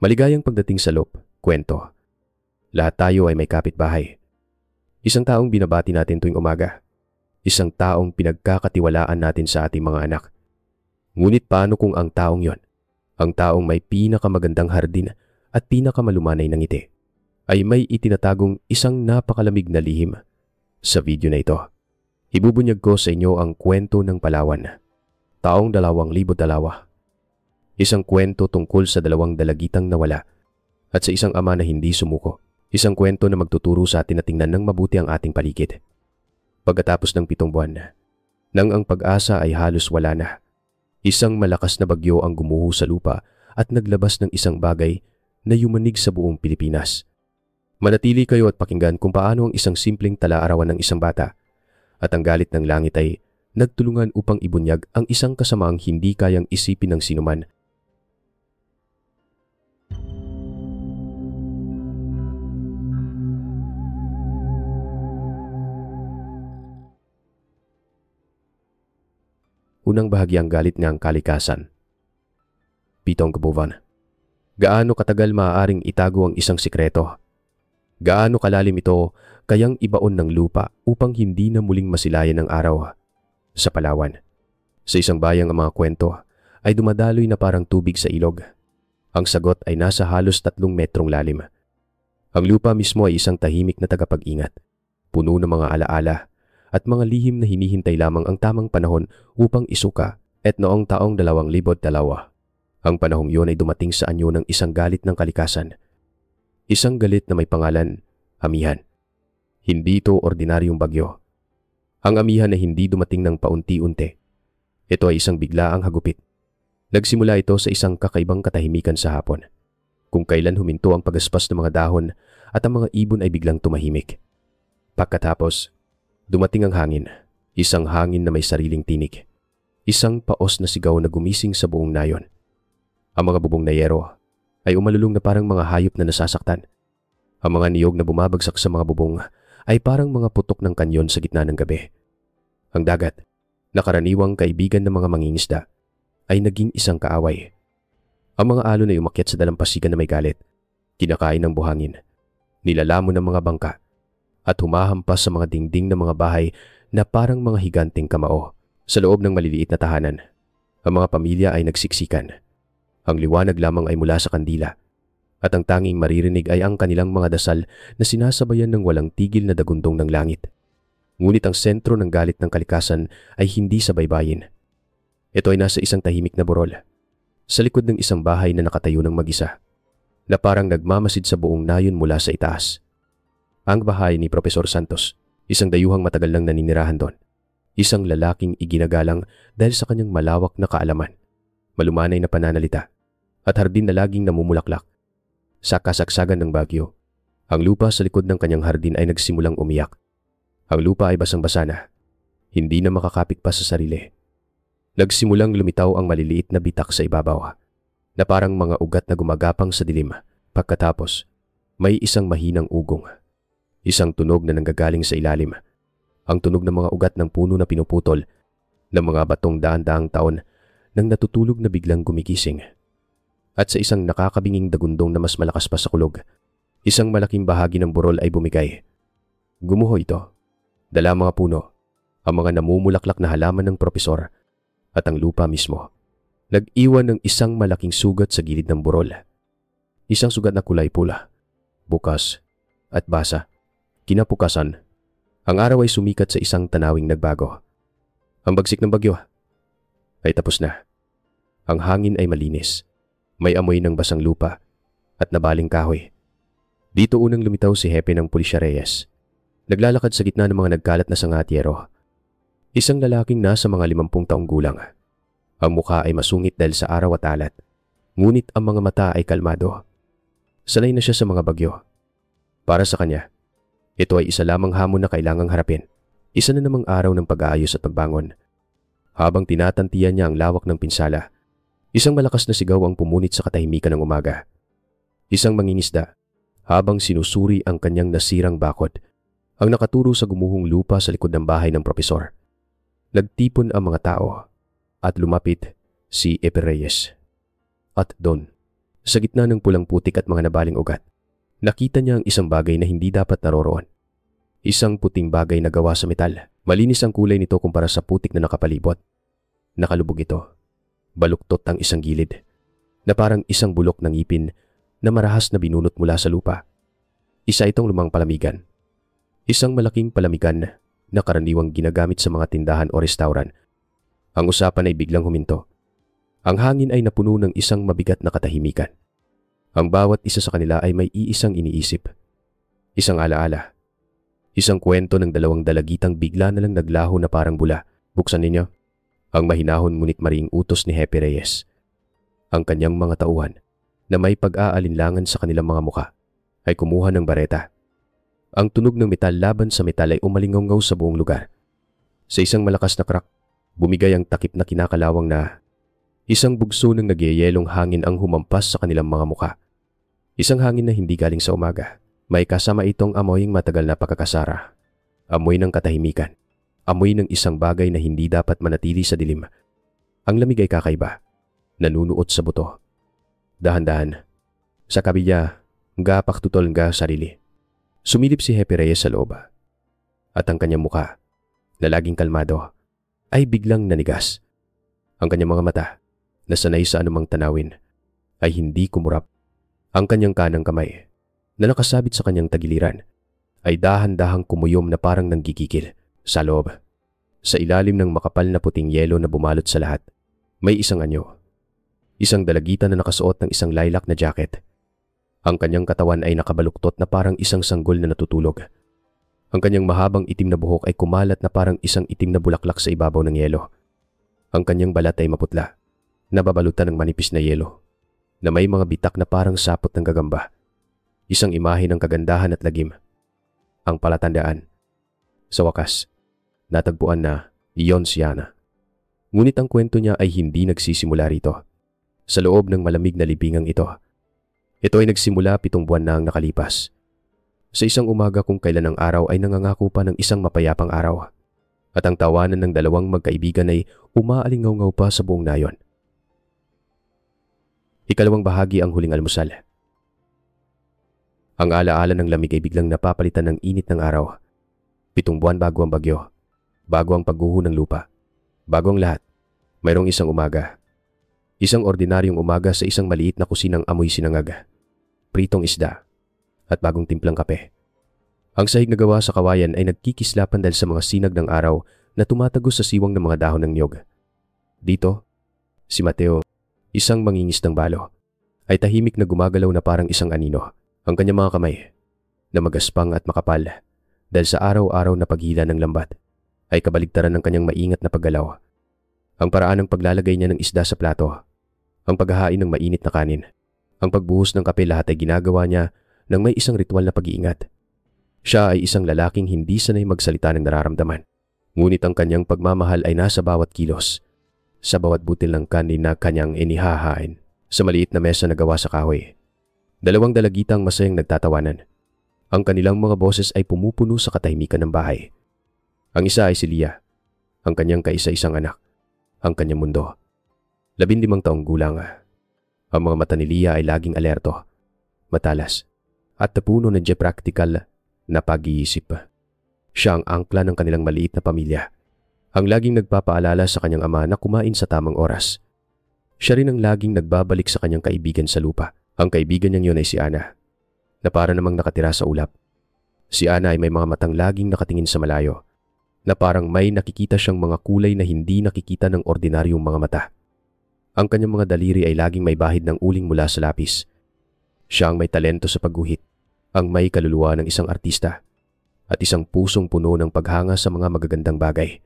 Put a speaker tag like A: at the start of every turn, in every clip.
A: Maligayang pagdating sa loob, kwento. Lahat tayo ay may kapitbahay. Isang taong binabati natin tuwing umaga. Isang taong pinagkakatiwalaan natin sa ating mga anak. Ngunit paano kung ang taong yon, ang taong may pinakamagandang hardin at pinakamalumanay ng ngiti, ay may itinatagong isang napakalamig na lihim? Sa video na ito, ibubunyag ko sa inyo ang kwento ng Palawan, taong 2002. Isang kwento tungkol sa dalawang dalagitang nawala at sa isang ama na hindi sumuko. Isang kwento na magtuturo sa atin na tingnan ng mabuti ang ating paligid. Pagkatapos ng 7 buwan, nang ang pag-asa ay halos wala na, isang malakas na bagyo ang gumuho sa lupa at naglabas ng isang bagay na yumanig sa buong Pilipinas. Manatili kayo at pakinggan kung paano ang isang simpleng tala-arawan ng isang bata at ang galit ng langit ay nagtulungan upang ibunyag ang isang kasamaang hindi kayang isipin ng sinuman. Unang bahagi, ang galit ng kalikasan. Pitong kabuvan. Gaano katagal maaaring itago ang isang sikreto? Gaano kalalim ito kayang ibaon ng lupa upang hindi na muling masilayan ng araw? Sa Palawan, sa isang bayang ang mga kwento ay dumadaloy na parang tubig sa ilog. Ang sagot ay nasa halos 3 metrong lalim. Ang lupa mismo ay isang tahimik na tagapag-ingat, puno ng mga alaala at mga lihim na hinihintay lamang ang tamang panahon upang isuka. At noong taong 2002, ang panahong yun ay dumating sa anyo ng isang galit ng kalikasan. Isang galit na may pangalan, amihan. Hindi ito ordinaryong bagyo. Ang amihan ay hindi dumating ng paunti-unti. Ito ay isang biglaang hagupit. Nagsimula ito sa isang kakaibang katahimikan sa hapon, kung kailan huminto ang pagaspas ng mga dahon at ang mga ibon ay biglang tumahimik. Pagkatapos, dumating ang hangin, isang hangin na may sariling tinig. Isang paos na sigaw na gumising sa buong nayon. Ang mga bubong na yero ay umalulong na parang mga hayop na nasasaktan. Ang mga niyog na bumabagsak sa mga bubong ay parang mga putok ng kanyon sa gitna ng gabi. Ang dagat, na karaniwang kaibigan ng mga mangingisda, ay naging isang kaaway. Ang mga alon ay umakyat sa dalampasigan na may galit, kinakain ng buhangin, nilalamon ng mga bangka, at humahampas sa mga dingding ng mga bahay na parang mga higanteng kamao. Sa loob ng maliliit na tahanan, ang mga pamilya ay nagsiksikan. Ang liwanag lamang ay mula sa kandila, at ang tanging maririnig ay ang kanilang mga dasal na sinasabayan ng walang tigil na dagundong ng langit. Ngunit ang sentro ng galit ng kalikasan ay hindi sa baybayin. Ito ay nasa isang tahimik na burol, sa likod ng isang bahay na nakatayo ng mag-isa, na parang nagmamasid sa buong nayon mula sa itaas. Ang bahay ni Profesor Santos, isang dayuhang matagal nang naninirahan doon. Isang lalaking iginagalang dahil sa kanyang malawak na kaalaman, malumanay na pananalita, at hardin na laging namumulaklak. Sa kasagsagan ng bagyo, ang lupa sa likod ng kanyang hardin ay nagsimulang umiyak. Ang lupa ay basang-basa na, hindi na makakapit pa sa sarili. Nagsimulang lumitaw ang maliliit na bitak sa ibabaw, na parang mga ugat na gumagapang sa dilim. Pagkatapos, may isang mahinang ugong. Isang tunog na nanggagaling sa ilalim. Ang tunog ng mga ugat ng puno na pinuputol, ng mga batong daan-daang taon nang natutulog na biglang gumigising. At sa isang nakakabinging dagundong na mas malakas pa sa kulog, isang malaking bahagi ng burol ay bumigay. Gumuho ito, dala mga puno, ang mga namumulaklak na halaman ng propesor, at ang lupa mismo. Nag-iwan ng isang malaking sugat sa gilid ng burol. Isang sugat na kulay pula, bukas at basa. Kinabukasan, ang araw ay sumikat sa isang tanawing nagbago. Ang bagsik ng bagyo ay tapos na. Ang hangin ay malinis. May amoy ng basang lupa at nabaling kahoy. Dito unang lumitaw si Hepe ng Pulisya Reyes. Naglalakad sa gitna ng mga nagkalat na sangatyero. Isang lalaking nasa mga 50 taong gulang. Ang mukha ay masungit dahil sa araw at alat. Ngunit ang mga mata ay kalmado. Sanay na siya sa mga bagyo. Para sa kanya, ito ay isa lamang hamon na kailangang harapin. Isa na namang araw ng pag-aayos at pagbangon. Habang tinatantiyan niya ang lawak ng pinsala, isang malakas na sigaw ang pumunit sa katahimikan ng umaga. Isang mangingisda, habang sinusuri ang kanyang nasirang bakod, ang nakaturo sa gumuhong lupa sa likod ng bahay ng propesor. Nagtipon ang mga tao at lumapit si Epe Reyes. At doon, Sa gitna ng pulang putik at mga nabaling ugat, nakita niya ang isang bagay na hindi dapat naroroon. Isang puting bagay na gawa sa metal. Malinis ang kulay nito kumpara sa putik na nakapalibot. Nakalubog ito. Baluktot ang isang gilid, na parang isang bulok ng ngipin na marahas na binunot mula sa lupa. Isa itong lumang palamigan. Isang malaking palamigan na karaniwang ginagamit sa mga tindahan o restauran. Ang usapan ay biglang huminto. Ang hangin ay napuno ng isang mabigat na katahimikan. Ang bawat isa sa kanila ay may iisang iniisip. Isang alaala. Isang kwento ng dalawang dalagitang bigla na lang naglaho na parang bula. Buksan ninyo. Ang mahinahon ngunit mariing utos ni Hepe Reyes. Ang kanyang mga tauhan na may pag-aalinlangan sa kanilang mga muka ay kumuha ng bareta. Ang tunog ng metal laban sa metal ay umalingaw sa buong lugar. Sa isang malakas na crack, bumigay ang takip na kinakalawang na isang bugso ng nagyayelong hangin ang humampas sa kanilang mga muka. Isang hangin na hindi galing sa umaga. May kasama itong amoy ng matagal na pagkakasara. Amoy ng katahimikan. Amoy ng isang bagay na hindi dapat manatili sa dilim. Ang lamig ay kakaiba. Nanunuot sa buto. Dahan-dahan. Sa kabilya, gapak tutol nga sarili. Sumilip si Hepe Reyes sa loob. At ang kanyang muka, na laging kalmado, ay biglang nanigas. Ang kanyang mga mata, na sanay sa anumang tanawin, ay hindi kumurap. Ang kanyang kanang kamay, na nakasabit sa kanyang tagiliran, ay dahan-dahang kumuyom na parang nanggigigil. Sa loob, sa ilalim ng makapal na puting yelo na bumalot sa lahat, may isang anyo. Isang dalagitan na nakasuot ng isang lilac na jacket. Ang kanyang katawan ay nakabaluktot na parang isang sanggol na natutulog. Ang kanyang mahabang itim na buhok ay kumalat na parang isang itim na bulaklak sa ibabaw ng yelo. Ang kanyang balat ay maputla, nababalutan ng manipis na yelo, na may mga bitak na parang sapot ng gagamba. Isang imahe ng kagandahan at lagim. Ang palatandaan. Sa wakas, natagpuan na iyon si Ana. Ngunit ang kwento niya ay hindi nagsisimula rito. Sa loob ng malamig na libingang ito. Ito ay nagsimula 7 buwan na ang nakalipas. Sa isang umaga kung kailan ang araw ay nangangako pa ng isang mapayapang araw. At ang tawanan ng dalawang magkaibigan ay umaalingaw-ngaw pa sa buong nayon. Ikalawang bahagi ang huling almusal. Ang alaala ng lamig ay biglang napapalitan ng init ng araw. 7 buwan bago ang bagyo, bago ang pagguho ng lupa, bago ang lahat, mayroong isang umaga. Isang ordinaryong umaga sa isang maliit na kusinang amoy sinangag, pritong isda, at bagong timplang kape. Ang sahig na gawa sa kawayan ay nagkikislapan dahil sa mga sinag ng araw na tumatagos sa siwang ng mga dahon ng niyog. Dito, si Mateo, isang mangingisdang balo, ay tahimik na gumagalaw na parang isang anino. Ang kanyang mga kamay, na magaspang at makapal dahil sa araw-araw na paghila ng lambat, ay kabaligtaran ng kanyang maingat na paggalaw. Ang paraan ng paglalagay niya ng isda sa plato, ang paghahain ng mainit na kanin, ang pagbuhos ng kape, lahat ay ginagawa niya ng may isang ritual na pag-iingat. Siya ay isang lalaking hindi sanay magsalita ng nararamdaman. Ngunit ang kanyang pagmamahal ay nasa bawat kilos, sa bawat butil ng kanin na kanyang inihahain sa maliit na mesa na gawa sa kahoy. Dalawang dalagitang masayang nagtatawanan. Ang kanilang mga boses ay pumupuno sa katahimikan ng bahay. Ang isa ay si Lia, ang kanyang kaisa-isang anak, ang kanyang mundo. 15 taong gulang. Ang mga mata ni Lia ay laging alerto, matalas, at napuno ng practical na pag-iisip. Siya ang angkla ng kanilang maliit na pamilya, ang laging nagpapaalala sa kanyang ama na kumain sa tamang oras. Siya rin ang laging nagbabalik sa kanyang kaibigan sa lupa. Ang kaibigan niyang yun ay si Ana, na para namang nakatira sa ulap. Si Ana ay may mga matang laging nakatingin sa malayo, na parang may nakikita siyang mga kulay na hindi nakikita ng ordinaryong mga mata. Ang kanyang mga daliri ay laging may bahid ng uling mula sa lapis. Siya ang may talento sa pagguhit, ang may kaluluwa ng isang artista, at isang pusong puno ng paghanga sa mga magagandang bagay.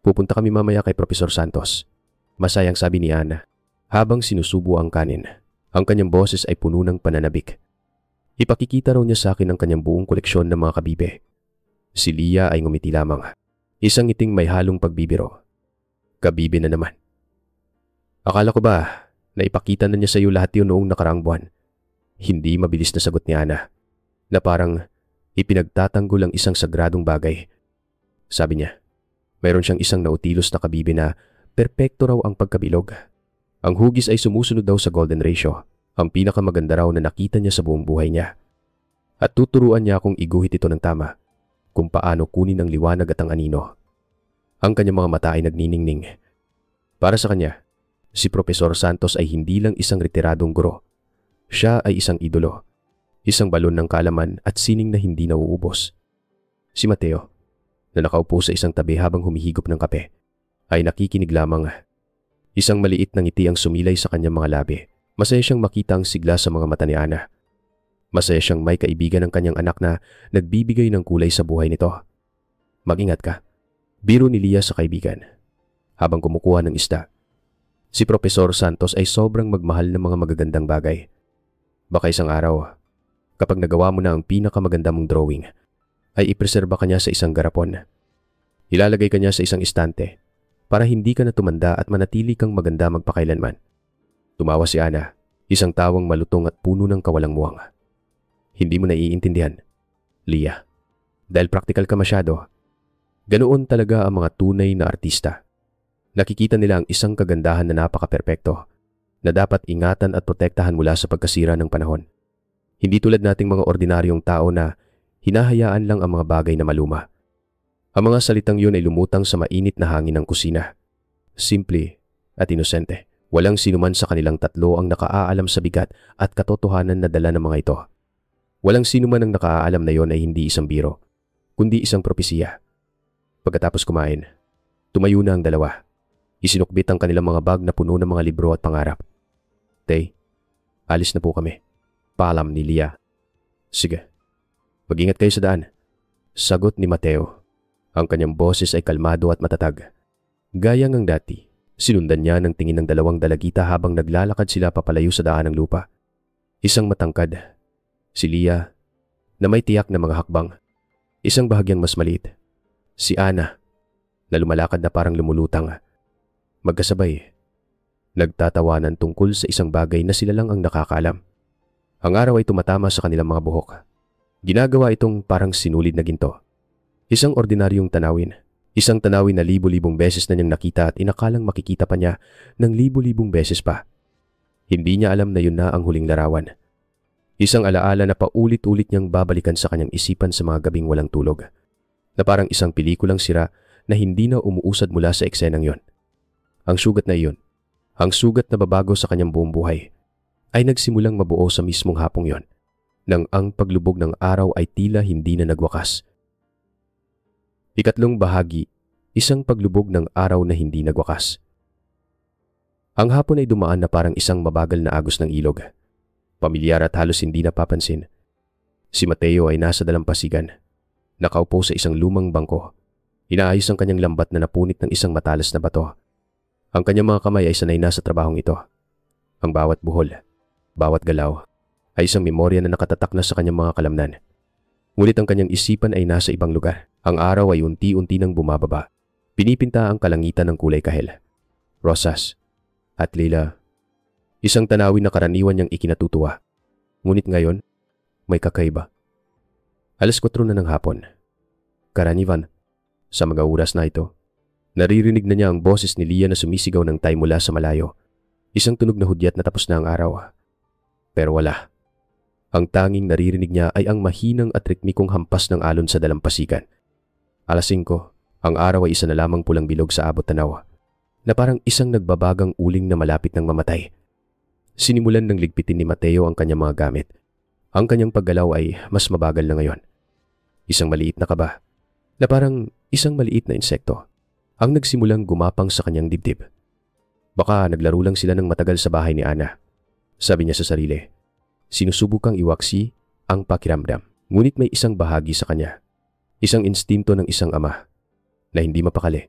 A: Pupunta kami mamaya kay Profesor Santos, masayang sabi ni Ana, habang sinusubo ang kanin. Ang kanyang boses ay puno ng pananabik. Ipakikita raw niya sa akin ang kanyang buong koleksyon ng mga kabibe. Si Lia ay ngumiti lamang. Isang ngiting may halong pagbibiro. Kabibe na naman. Akala ko ba na ipakita na niya sa iyo lahat yun noong nakaraang buwan? Hindi mabilis na sagot ni Ana, na parang ipinagtatanggol ang isang sagradong bagay. Sabi niya, mayroon siyang isang nautilos na kabibe na perpekto raw ang pagkabilog. Ang hugis ay sumusunod daw sa golden ratio. Ang pinakamaganda raw na nakita niya sa buong buhay niya. At tuturuan niya akong iguhit ito ng tama, kung paano kunin ang liwanag at ang anino. Ang kanyang mga mata ay nagniningning. Para sa kanya, si Profesor Santos ay hindi lang isang retiradong guro. Siya ay isang idolo, isang balon ng kaalaman at sining na hindi nauubos. Si Mateo, na nakaupo sa isang tabi habang humihigop ng kape, ay nakikinig lamang. Isang maliit na ngiti ang sumilay sa kanyang mga labi. Masaya siyang makita ang sigla sa mga mata ni Ana. Masaya siyang may kaibigan ng kanyang anak na nagbibigay ng kulay sa buhay nito. Mag-ingat ka, biro ni Lia sa kaibigan, habang kumukuha ng isda. Si Profesor Santos ay sobrang magmahal ng mga magagandang bagay. Baka isang araw, kapag nagawa mo na ang pinakamaganda mong drawing, ay ipreserba ka niya sa isang garapon. Ilalagay ka niya sa isang istante para hindi ka na tumanda at manatili kang maganda magpakailanman. Tumawa si Ana, isang tawang malutong at puno ng kawalang muwang. Hindi mo naiintindihan, Lia, dahil praktikal ka masyado. Ganoon talaga ang mga tunay na artista. Nakikita nila ang isang kagandahan na napaka-perpekto, na dapat ingatan at protektahan mula sa pagkasira ng panahon. Hindi tulad nating mga ordinaryong tao na hinahayaan lang ang mga bagay na maluma. Ang mga salitang yun ay lumutang sa mainit na hangin ng kusina. Simple at inosente. Walang sinuman sa kanilang tatlo ang nakaaalam sa bigat at katotohanan na dala ng mga ito. Walang sinuman ang nakaaalam na yon ay hindi isang biro, kundi isang propesiya. Pagkatapos kumain, tumayo na ang dalawa. Isinukbit ang kanilang mga bag na puno ng mga libro at pangarap. Tay, alis na po kami. Paalam ni Lia. Sige, mag-ingat kayo sa daan. Sagot ni Mateo. Ang kanyang boses ay kalmado at matatag. Gaya ngang dati. Sinundan niya ng tingin ng dalawang dalagita habang naglalakad sila papalayo sa daan ng lupa. Isang matangkad, si Lia, na may tiyak na mga hakbang. Isang bahagyang mas maliit, si Ana, na lumalakad na parang lumulutang. Magkasabay, nagtatawanan tungkol sa isang bagay na sila lang ang nakakaalam. Ang araw ay tumatama sa kanilang mga buhok. Ginagawa itong parang sinulid na ginto. Isang ordinaryong tanawin. Isang tanawin na libo-libong beses na niyang nakita at inakalang makikita pa niya ng libo-libong beses pa. Hindi niya alam na yun na ang huling larawan. Isang alaala na paulit-ulit niyang babalikan sa kanyang isipan sa mga gabing walang tulog. Na parang isang pelikulang sira na hindi na umuusad mula sa eksenang yon. Ang sugat na iyon, ang sugat na babago sa kanyang buong buhay, ay nagsimulang mabuo sa mismong hapong yon, nang ang paglubog ng araw ay tila hindi na nagwakas. Ikatlong bahagi, isang paglubog ng araw na hindi nagwakas. Ang hapon ay dumaan na parang isang mabagal na agos ng ilog. Pamilyar at halos hindi napapansin. Si Mateo ay nasa dalampasigan. Nakaupo sa isang lumang bangko. Inaayos ang kanyang lambat na napunit ng isang matalas na bato. Ang kanyang mga kamay ay sanay na sa trabahong ito. Ang bawat buhol, bawat galaw, ay isang memorya na nakatatak na sa kanyang mga kalamnan. Ngunit ang kanyang isipan ay nasa ibang lugar. Ang araw ay unti-unti nang bumababa. Pinipinta ang kalangitan ng kulay kahel, rosas, at lila. Isang tanawin na karaniwan niyang ikinatutuwa. Ngunit ngayon, may kakaiba. 4:00 na ng hapon. Karaniwan, sa mga oras na ito, naririnig na niya ang boses ni Lia na sumisigaw ng tay mula sa malayo. Isang tunog na hudyat na tapos na ang araw. Pero wala. Ang tanging naririnig niya ay ang mahinang at ritmikong hampas ng alon sa dalampasigan. 5:00, ang araw ay isa na lamang pulang bilog sa abot tanaw, na parang isang nagbabagang uling na malapit ng mamatay. Sinimulan ng ligpitin ni Mateo ang kanyang mga gamit. Ang kanyang paggalaw ay mas mabagal na ngayon. Isang maliit na kaba, na parang isang maliit na insekto, ang nagsimulang gumapang sa kanyang dibdib. Baka naglaro lang sila ng matagal sa bahay ni Ana. Sabi niya sa sarili. Sinusubukang iwaksi ang pakiramdam. Ngunit may isang bahagi sa kanya. Isang instinto ng isang ama na hindi mapakali.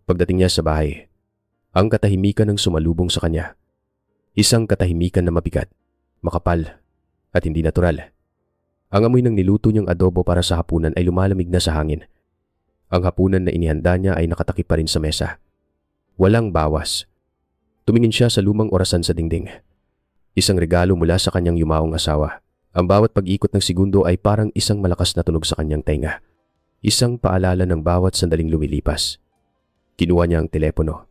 A: Pagdating niya sa bahay, ang katahimikan ng sumalubong sa kanya. Isang katahimikan na mabigat, makapal, at hindi natural. Ang amoy ng niluto niyang adobo para sa hapunan ay lumalamig na sa hangin. Ang hapunan na inihanda niya ay nakatakip pa rin sa mesa. Walang bawas. Tumingin siya sa lumang orasan sa dingding. Isang regalo mula sa kanyang yumaong asawa. Ang bawat pag-ikot ng segundo ay parang isang malakas na tunog sa kanyang tenga. Isang paalala ng bawat sandaling lumilipas. Kinuha niya ang telepono.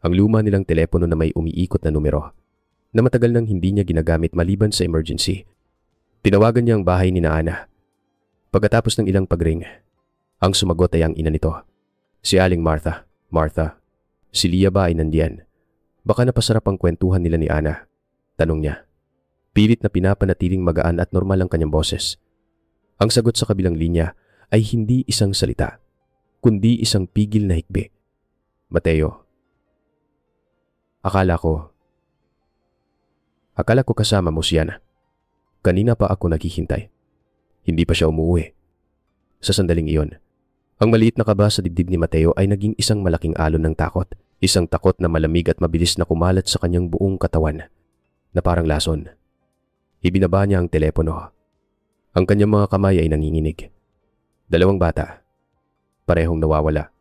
A: Ang luma nilang telepono na may umiikot na numero. na matagal nang hindi niya ginagamit maliban sa emergency. Tinawagan niya ang bahay ni Ana. Pagkatapos ng ilang pagring, ang sumagot ay ang ina nito. Si Aling Martha. Martha, si Lia ba ay nandiyan? Baka napasarap ang kwentuhan nila ni Ana. Tanong niya. Pilit na pinapanatiling magaan at normal ang kanyang boses. Ang sagot sa kabilang linya ay hindi isang salita, kundi isang pigil na hikbi. Mateo, akala ko kasama mo siya na. Kanina pa ako naghihintay. Hindi pa siya umuwi. Sa sandaling iyon, ang maliit na kaba sa dibdib ni Mateo ay naging isang malaking alon ng takot. Isang takot na malamig at mabilis na kumalat sa kanyang buong katawan, na parang lason. Ibinaba niya ang telepono. Ang kanyang mga kamay ay nanginginig. 2 bata, parehong nawawala.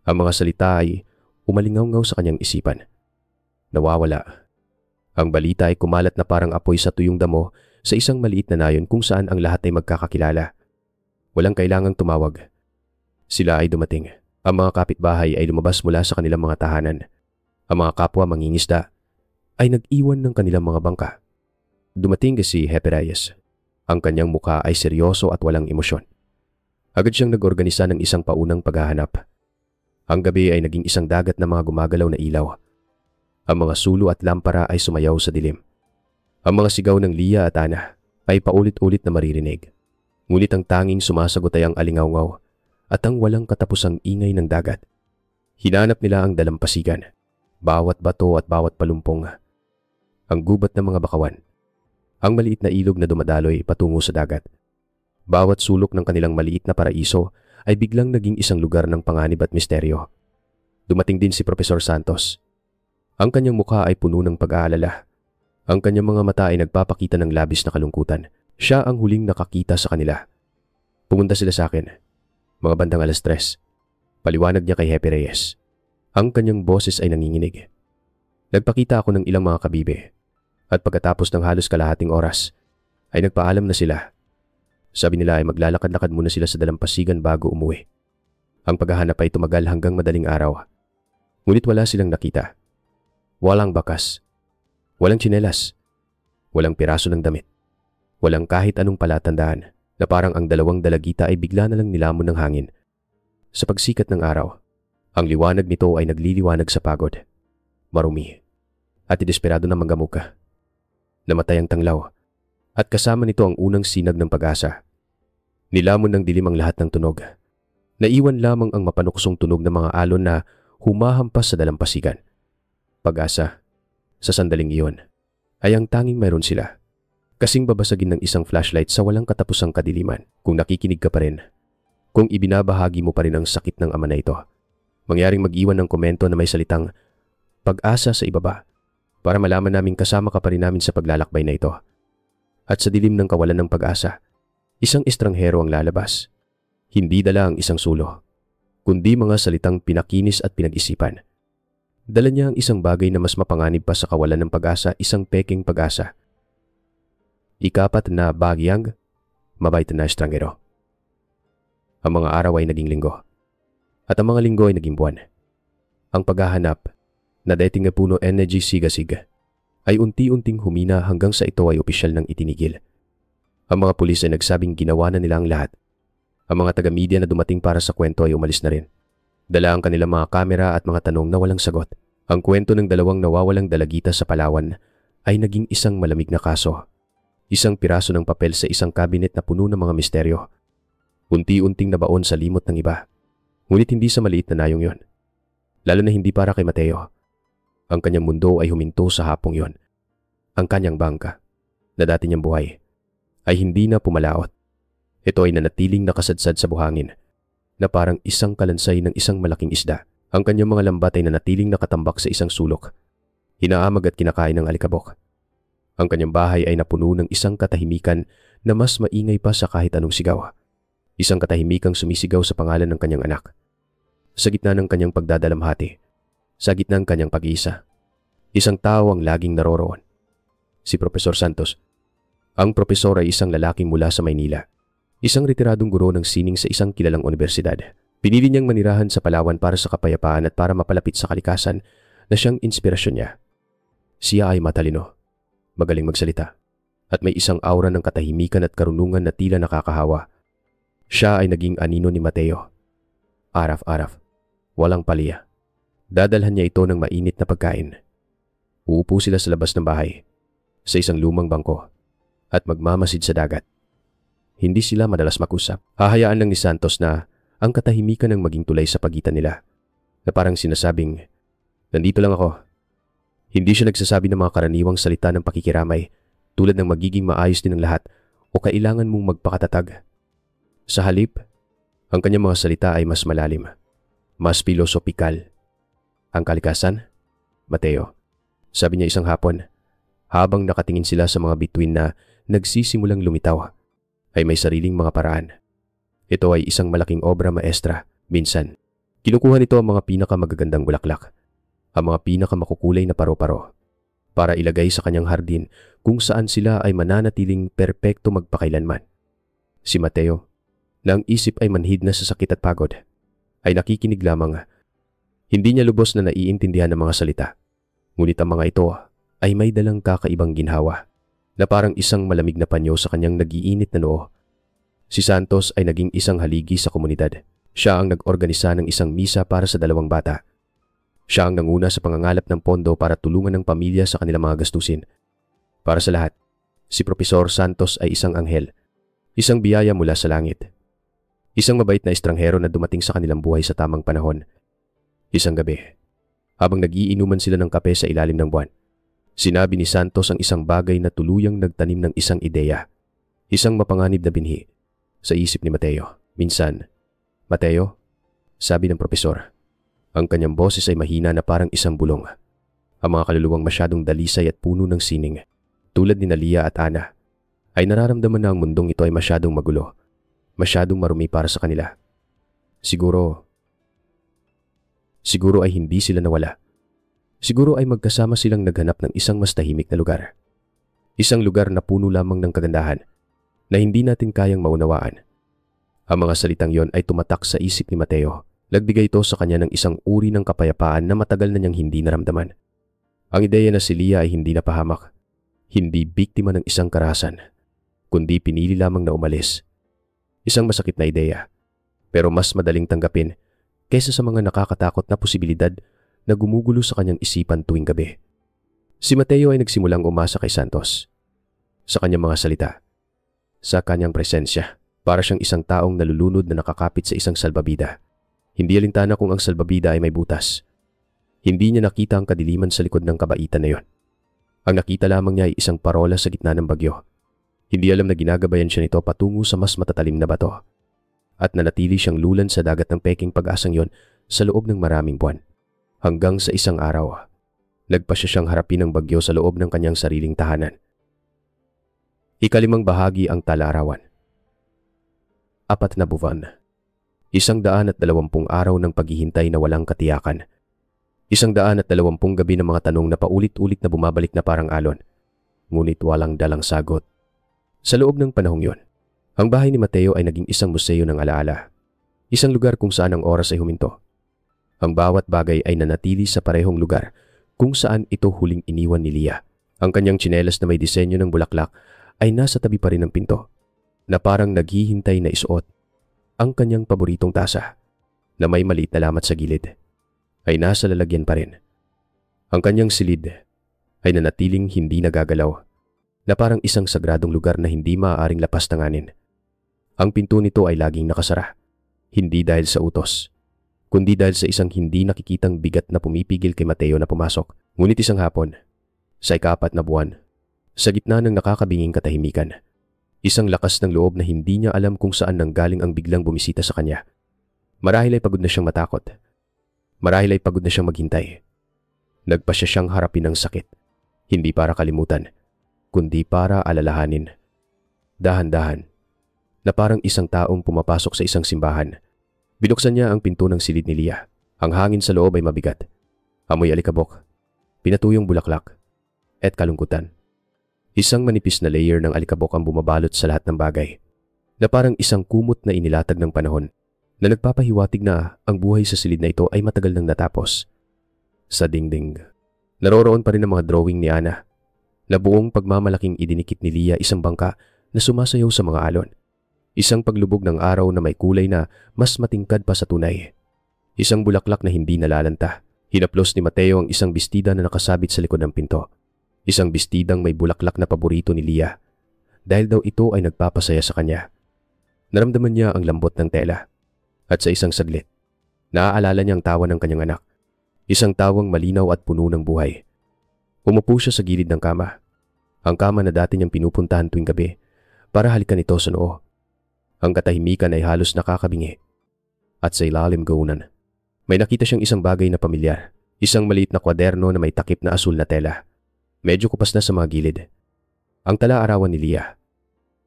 A: Ang mga salita ay umalingaw-ngaw sa kanyang isipan. Nawawala. Ang balita ay kumalat na parang apoy sa tuyong damo sa isang maliit na nayon kung saan ang lahat ay magkakakilala. Walang kailangang tumawag. Sila ay dumating. Ang mga kapitbahay ay lumabas mula sa kanilang mga tahanan. Ang mga kapwa mangingisda ay nag-iwan ng kanilang mga bangka. Dumating si Hepe Reyes. Ang kanyang mukha ay seryoso at walang emosyon. Agad siyang nag-organisa ng isang paunang paghahanap. Ang gabi ay naging isang dagat na mga gumagalaw na ilaw. Ang mga sulo at lampara ay sumayaw sa dilim. Ang mga sigaw ng Lia at Ana ay paulit-ulit na maririnig. Ngunit ang tanging sumasagot ay ang alingaw-ngaw at ang walang katapusang ingay ng dagat. Hinanap nila ang dalampasigan, bawat bato at bawat palumpong, ang gubat ng mga bakawan, ang maliit na ilog na dumadaloy patungo sa dagat. Bawat sulok ng kanilang maliit na paraiso ay biglang naging isang lugar ng panganib at misteryo. Dumating din si Profesor Santos. Ang kanyang mukha ay puno ng pag-aalala. Ang kanyang mga mata ay nagpapakita ng labis na kalungkutan. Siya ang huling nakakita sa kanila. Pumunta sila sa akin. Mga bandang 3:00. Paliwanag niya kay Hepe Reyes. Ang kanyang boses ay nanginginig. Nagpakita ako ng ilang mga kabibe. At pagkatapos ng halos kalahating oras, ay nagpaalam na sila. Sabi nila ay maglalakad-lakad muna sila sa dalampasigan bago umuwi. Ang paghahanap ay tumagal hanggang madaling araw. Ngunit wala silang nakita. Walang bakas. Walang tsinelas. Walang piraso ng damit. Walang kahit anong palatandaan na parang ang 2 dalagita ay bigla na lang nilamon ng hangin. Sa pagsikat ng araw, ang liwanag nito ay nagliliwanag sa pagod, marumi, at desperado na manggamuka. Namatay ang tanglaw, at kasama nito ang unang sinag ng pag-asa. Nilamon ng dilim ang lahat ng tunog. Naiwan lamang ang mapanuksong tunog ng mga alon na humahampas sa dalampasigan. Pag-asa, sa sandaling iyon, ay ang tanging mayroon sila. Kasing babasagin ng isang flashlight sa walang katapusang kadiliman. Kung nakikinig ka pa rin, kung ibinabahagi mo pa rin ang sakit ng ama na ito, mangyaring mag-iwan ng komento na may salitang pag-asa sa ibaba para malaman namin kasama ka pa rin namin sa paglalakbay na ito. At sa dilim ng kawalan ng pag-asa, isang estranghero ang lalabas. Hindi dala ang isang sulo, kundi mga salitang pinakinis at pinag-isipan. Dala niya ang isang bagay na mas mapanganib pa sa kawalan ng pag-asa, isang peking pag-asa. Ikapat na bagyang, mabait na estranghero. Ang mga araw ay naging linggo, at ang mga linggo ay naging buwan. Ang paghahanap, na dating puno energy sigasig, ay unti-unting humina hanggang sa ito ay opisyal ng itinigil. Ang mga pulis ay nagsabing ginawa na nila ang lahat. Ang mga taga-media na dumating para sa kwento ay umalis na rin. Dala ang kanilang mga kamera at mga tanong na walang sagot. Ang kwento ng 2 nawawalang dalagita sa Palawan ay naging isang malamig na kaso. Isang piraso ng papel sa isang kabinet na puno ng mga misteryo. Unti-unting nabaon sa limot ng iba. Ngunit hindi sa maliit na nayong yon. Lalo na hindi para kay Mateo. Ang kanyang mundo ay huminto sa hapong yon. Ang kanyang bangka, na dati niyang buhay, ay hindi na pumalaot. Ito ay nanatiling nakasadsad sa buhangin, na parang isang kalansay ng isang malaking isda. Ang kanyang mga lambat ay nanatiling nakatambak sa isang sulok. Hinaamag at kinakain ng alikabok. Ang kanyang bahay ay napuno ng isang katahimikan na mas maingay pa sa kahit anong sigaw. Isang katahimikang sumisigaw sa pangalan ng kanyang anak. Sa gitna ng kanyang pagdadalamhati, sa gitna ng kanyang pag-iisa, isang tao ang laging naroroon. Si Profesor Santos. Ang profesor ay isang lalaking mula sa Maynila. Isang retiradong guro ng sining sa isang kilalang universidad. Pinili niyang manirahan sa Palawan para sa kapayapaan at para mapalapit sa kalikasan na siyang inspirasyon niya. Siya ay matalino, magaling magsalita, at may isang aura ng katahimikan at karunungan na tila nakakahawa. Siya ay naging anino ni Mateo. Araf-araf, walang palya. Dadalhan niya ito ng mainit na pagkain. Uupo sila sa labas ng bahay, sa isang lumang bangko, at magmamasid sa dagat. Hindi sila madalas mag-usap. Hahayaan lang ni Santos na ang katahimikan ng maging tulay sa pagitan nila, na parang sinasabing, nandito lang ako. Hindi siya nagsasabi ng mga karaniwang salita ng pakikiramay, tulad ng magiging maayos din ang lahat o kailangan mong magpakatatag. Sa halip, ang kanyang mga salita ay mas malalim, mas pilosopikal. Ang kalikasan, Mateo, sabi niya isang hapon, habang nakatingin sila sa mga bituin na nagsisimulang lumitaw, ay may sariling mga paraan. Ito ay isang malaking obra maestra. Minsan, kinukuha nito ang mga pinakamagagandang bulaklak, ang mga pinakamakukulay na paro-paro, para ilagay sa kanyang hardin kung saan sila ay mananatiling perpekto magpakailanman. Si Mateo, na ang isip ay manhid na sa sakit at pagod, ay nakikinig lamang. Hindi niya lubos na naiintindihan ng mga salita, ngunit ang mga ito ay may dalang kakaibang ginhawa, na parang isang malamig na panyo sa kanyang nagiinit na noo. Si Santos ay naging isang haligi sa komunidad. Siya ang nag-organisa ng isang misa para sa 2 bata. Siya ang nanguna sa pangangalap ng pondo para tulungan ng pamilya sa kanilang mga gastusin. Para sa lahat, si Profesor Santos ay isang anghel, isang biyaya mula sa langit. Isang mabait na estranghero na dumating sa kanilang buhay sa tamang panahon. Isang gabi, habang nag-iinuman sila ng kape sa ilalim ng buwan, sinabi ni Santos ang isang bagay na tuluyang nagtanim ng isang ideya, isang mapanganib na binhi sa isip ni Mateo. Minsan, Mateo, sabi ng propesor, ang kanyang boses ay mahina na parang isang bulong. Ang mga kaluluwang masyadong dalisay at puno ng sining, tulad ni Nalia at Ana, ay nararamdaman na ang mundong ito ay masyadong magulo, masyadong marumi para sa kanila. Siguro ay hindi sila nawala. Siguro ay magkasama silang naghanap ng isang mas tahimik na lugar. Isang lugar na puno lamang ng kagandahan na hindi natin kayang maunawaan. Ang mga salitang yon ay tumatak sa isip ni Mateo. Nagbigay ito sa kanya ng isang uri ng kapayapaan na matagal na niyang hindi naramdaman. Ang ideya na si Lia ay hindi napahamak, hindi biktima ng isang karahasan, kundi pinili lamang na umalis. Isang masakit na ideya, pero mas madaling tanggapin kaysa sa mga nakakatakot na posibilidad na gumugulo sa kanyang isipan tuwing gabi. Si Mateo ay nagsimulang umasa kay Santos. Sa kanyang mga salita, sa kanyang presensya, para siyang isang taong nalulunod na nakakapit sa isang salbabida. Hindi alintana kung ang salbabida ay may butas. Hindi niya nakita ang kadiliman sa likod ng kabaitan na yon. Ang nakita lamang niya ay isang parola sa gitna ng bagyo. Hindi alam na ginagabayan siya nito patungo sa mas matatalim na bato. At nanatili siyang lulan sa dagat ng peking pag-asang yon sa loob ng maraming buwan. Hanggang sa isang araw, nagpasya siyang harapin ang bagyo sa loob ng kanyang sariling tahanan. 5 bahagi ang talarawan. 4 na buwan. 120 araw ng paghihintay na walang katiyakan. 120 gabi ng mga tanong na paulit-ulit na bumabalik na parang alon, ngunit walang dalang sagot. Sa loob ng panahong yon, ang bahay ni Mateo ay naging isang museo ng alaala. Isang lugar kung saan ang oras ay huminto. Ang bawat bagay ay nanatili sa parehong lugar kung saan ito huling iniwan ni Lia. Ang kanyang tsinelas na may disenyo ng bulaklak ay nasa tabi pa rin ng pinto, na parang naghihintay na isuot. Ang kanyang paboritong tasa, na may maliit na lamat sa gilid, ay nasa lalagyan pa rin. Ang kanyang silid ay nanatiling hindi nagagalaw, na parang isang sagradong lugar na hindi maaaring lapas tanganin. Ang pinto nito ay laging nakasara, hindi dahil sa utos, kundi dahil sa isang hindi nakikitang bigat na pumipigil kay Mateo na pumasok. Ngunit isang hapon, sa 4 na buwan, sa gitna ng nakakabinging katahimikan, isang lakas ng loob na hindi niya alam kung saan nanggaling ang biglang bumisita sa kanya. Marahil ay pagod na siyang matakot. Marahil ay pagod na siyang maghintay. Nagpasya siyang harapin ang sakit, hindi para kalimutan, kundi para alalahanin. Dahan-dahan, na parang isang taong pumapasok sa isang simbahan. Binuksan niya ang pinto ng silid ni Lia. Ang hangin sa loob ay mabigat. Amoy alikabok, pinatuyong bulaklak, at kalungkutan. Isang manipis na layer ng alikabok ang bumabalot sa lahat ng bagay, na parang isang kumot na inilatag ng panahon, na nagpapahiwatig na ang buhay sa silid na ito ay matagal nang natapos. Sa dingding, Naroroon pa rin ang mga drawing ni Ana na buong pagmamalaking idinikit ni Lia isang bangka na sumasayaw sa mga alon. Isang paglubog ng araw na may kulay na mas matingkad pa sa tunay. Isang bulaklak na hindi nalalanta. Hinaplos ni Mateo ang isang bestida na nakasabit sa likod ng pinto. Isang bestidang may bulaklak na paborito ni Lia dahil daw ito ay nagpapasaya sa kanya. Naramdaman niya ang lambot ng tela at sa isang saglit, naaalala niya ang tawa ng kanyang anak. Isang tawang malinaw at puno ng buhay. Umupo siya sa gilid ng kama. Ang kama na dati niyang pinupuntahan tuwing gabi para halikan ito sa noo. Ang katahimikan ay halos nakakabingi. At sa ilalim gaunan, may nakita siyang isang bagay na pamilyar. Isang maliit na kwaderno na may takip na asul na tela. Medyo kupas na sa mga gilid. Ang tala-arawan ni Lia.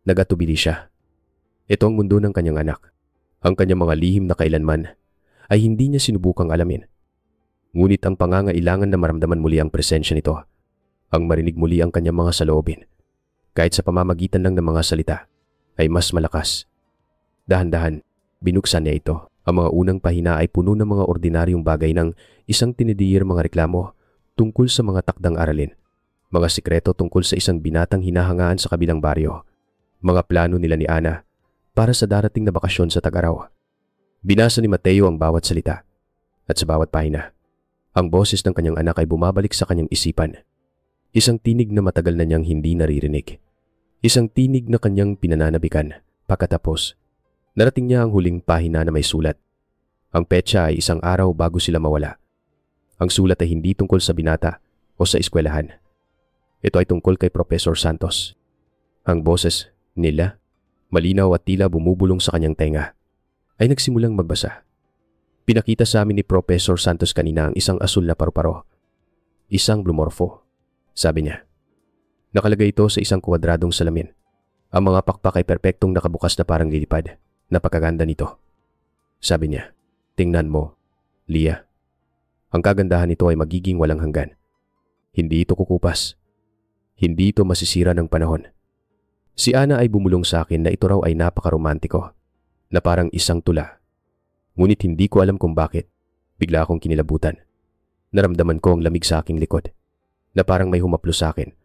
A: Nagatubili siya. Ito ang mundo ng kanyang anak. Ang kanyang mga lihim na kailanman ay hindi niya sinubukang alamin. Ngunit ang pangangailangan na maramdaman muli ang presensya nito, ang marinig muli ang kanyang mga saloobin, kahit sa pamamagitan lang ng mga salita, ay mas malakas. Dahan-dahan, binuksan niya ito. Ang mga unang pahina ay puno ng mga ordinaryong bagay ng isang tinidiyir mga reklamo tungkol sa mga takdang aralin, mga sikreto tungkol sa isang binatang hinahangaan sa kabilang baryo, mga plano nila ni Ana para sa darating na bakasyon sa Tag-Araw. Binasa ni Mateo ang bawat salita at sa bawat pahina, ang boses ng kanyang anak ay bumabalik sa kanyang isipan. Isang tinig na matagal na niyang hindi naririnig. Isang tinig na kanyang pinananabikan. Pagkatapos, narating niya ang huling pahina na may sulat. Ang petsa ay isang araw bago sila mawala. Ang sulat ay hindi tungkol sa binata o sa eskwelahan. Ito ay tungkol kay Professor Santos. Ang boses nila, malinaw at tila bumubulong sa kanyang tenga, ay nagsimulang magbasa. Pinakita sa amin ni Professor Santos kanina ang isang asul na paru-paro. Isang blumorfo, sabi niya. Nakalagay ito sa isang kwadradong salamin. Ang mga pakpak ay perpektong nakabukas na parang lilipad. Napakaganda nito. Sabi niya, tingnan mo, Lia. Ang kagandahan nito ay magiging walang hanggan. Hindi ito kukupas. Hindi ito masisira ng panahon. Si Ana ay bumulong sa akin na ito raw ay napakaromantiko, na parang isang tula. Ngunit hindi ko alam kung bakit. Bigla akong kinilabutan. Naramdaman ko ang lamig sa aking likod, na parang may humaplo sa akin.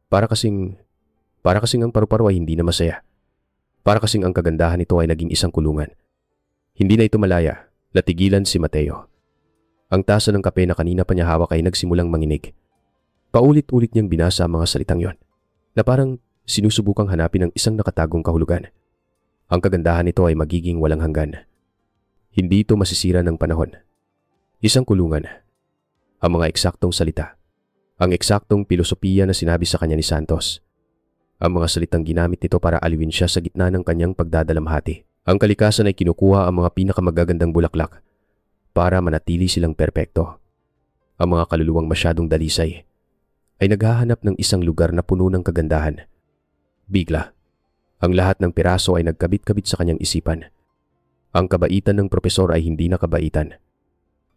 A: Para kasing ang paru-paro ay hindi na masaya. Para kasing ang kagandahan nito ay naging isang kulungan. Hindi na ito malaya, natigilan si Mateo. Ang tasa ng kape na kanina pa niya hawak ay nagsimulang manginig. Paulit-ulit niyang binasa ang mga salitang yon, na parang sinusubukang hanapin ang isang nakatagong kahulugan. Ang kagandahan nito ay magiging walang hanggan. Hindi ito masisira ng panahon. Isang kulungan. Ang mga eksaktong salita. Ang eksaktong pilosopiya na sinabi sa kanya ni Santos. Ang mga salitang ginamit nito para aliwin siya sa gitna ng kanyang pagdadalamhati. Ang kalikasan ay kinukuha ang mga pinakamagagandang bulaklak para manatili silang perpekto. Ang mga kaluluwang masyadong dalisay ay naghahanap ng isang lugar na puno ng kagandahan. Bigla, ang lahat ng piraso ay nagkabit-kabit sa kanyang isipan. Ang kabaitan ng propesor ay hindi na kabaitan.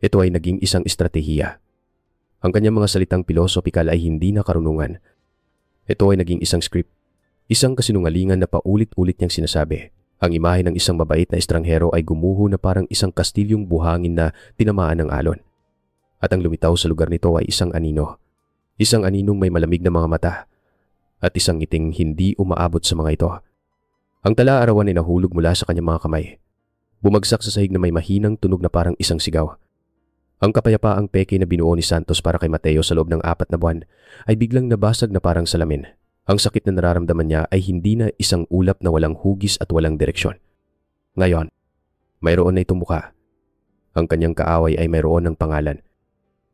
A: Ito ay naging isang estratehiya. Ang kanyang mga salitang pilosopikal ay hindi na karunungan. Ito ay naging isang script, isang kasinungalingan na paulit-ulit niyang sinasabi. Ang imahe ng isang mabait na estranghero ay gumuho na parang isang kastilyong buhangin na tinamaan ng alon. At ang lumitaw sa lugar nito ay isang anino. Isang aninong may malamig na mga mata at isang ngiting hindi umaabot sa mga ito. Ang tala-arawan ay nahulog mula sa kanyang mga kamay. Bumagsak sa sahig na may mahinang tunog na parang isang sigaw. Ang kapayapaang peke na binuo ni Santos para kay Mateo sa loob ng 4 na buwan ay biglang nabasag na parang salamin. Ang sakit na nararamdaman niya ay hindi na isang ulap na walang hugis at walang direksyon. Ngayon, mayroon na itong mukha. Ang kanyang kaaway ay mayroon ng pangalan.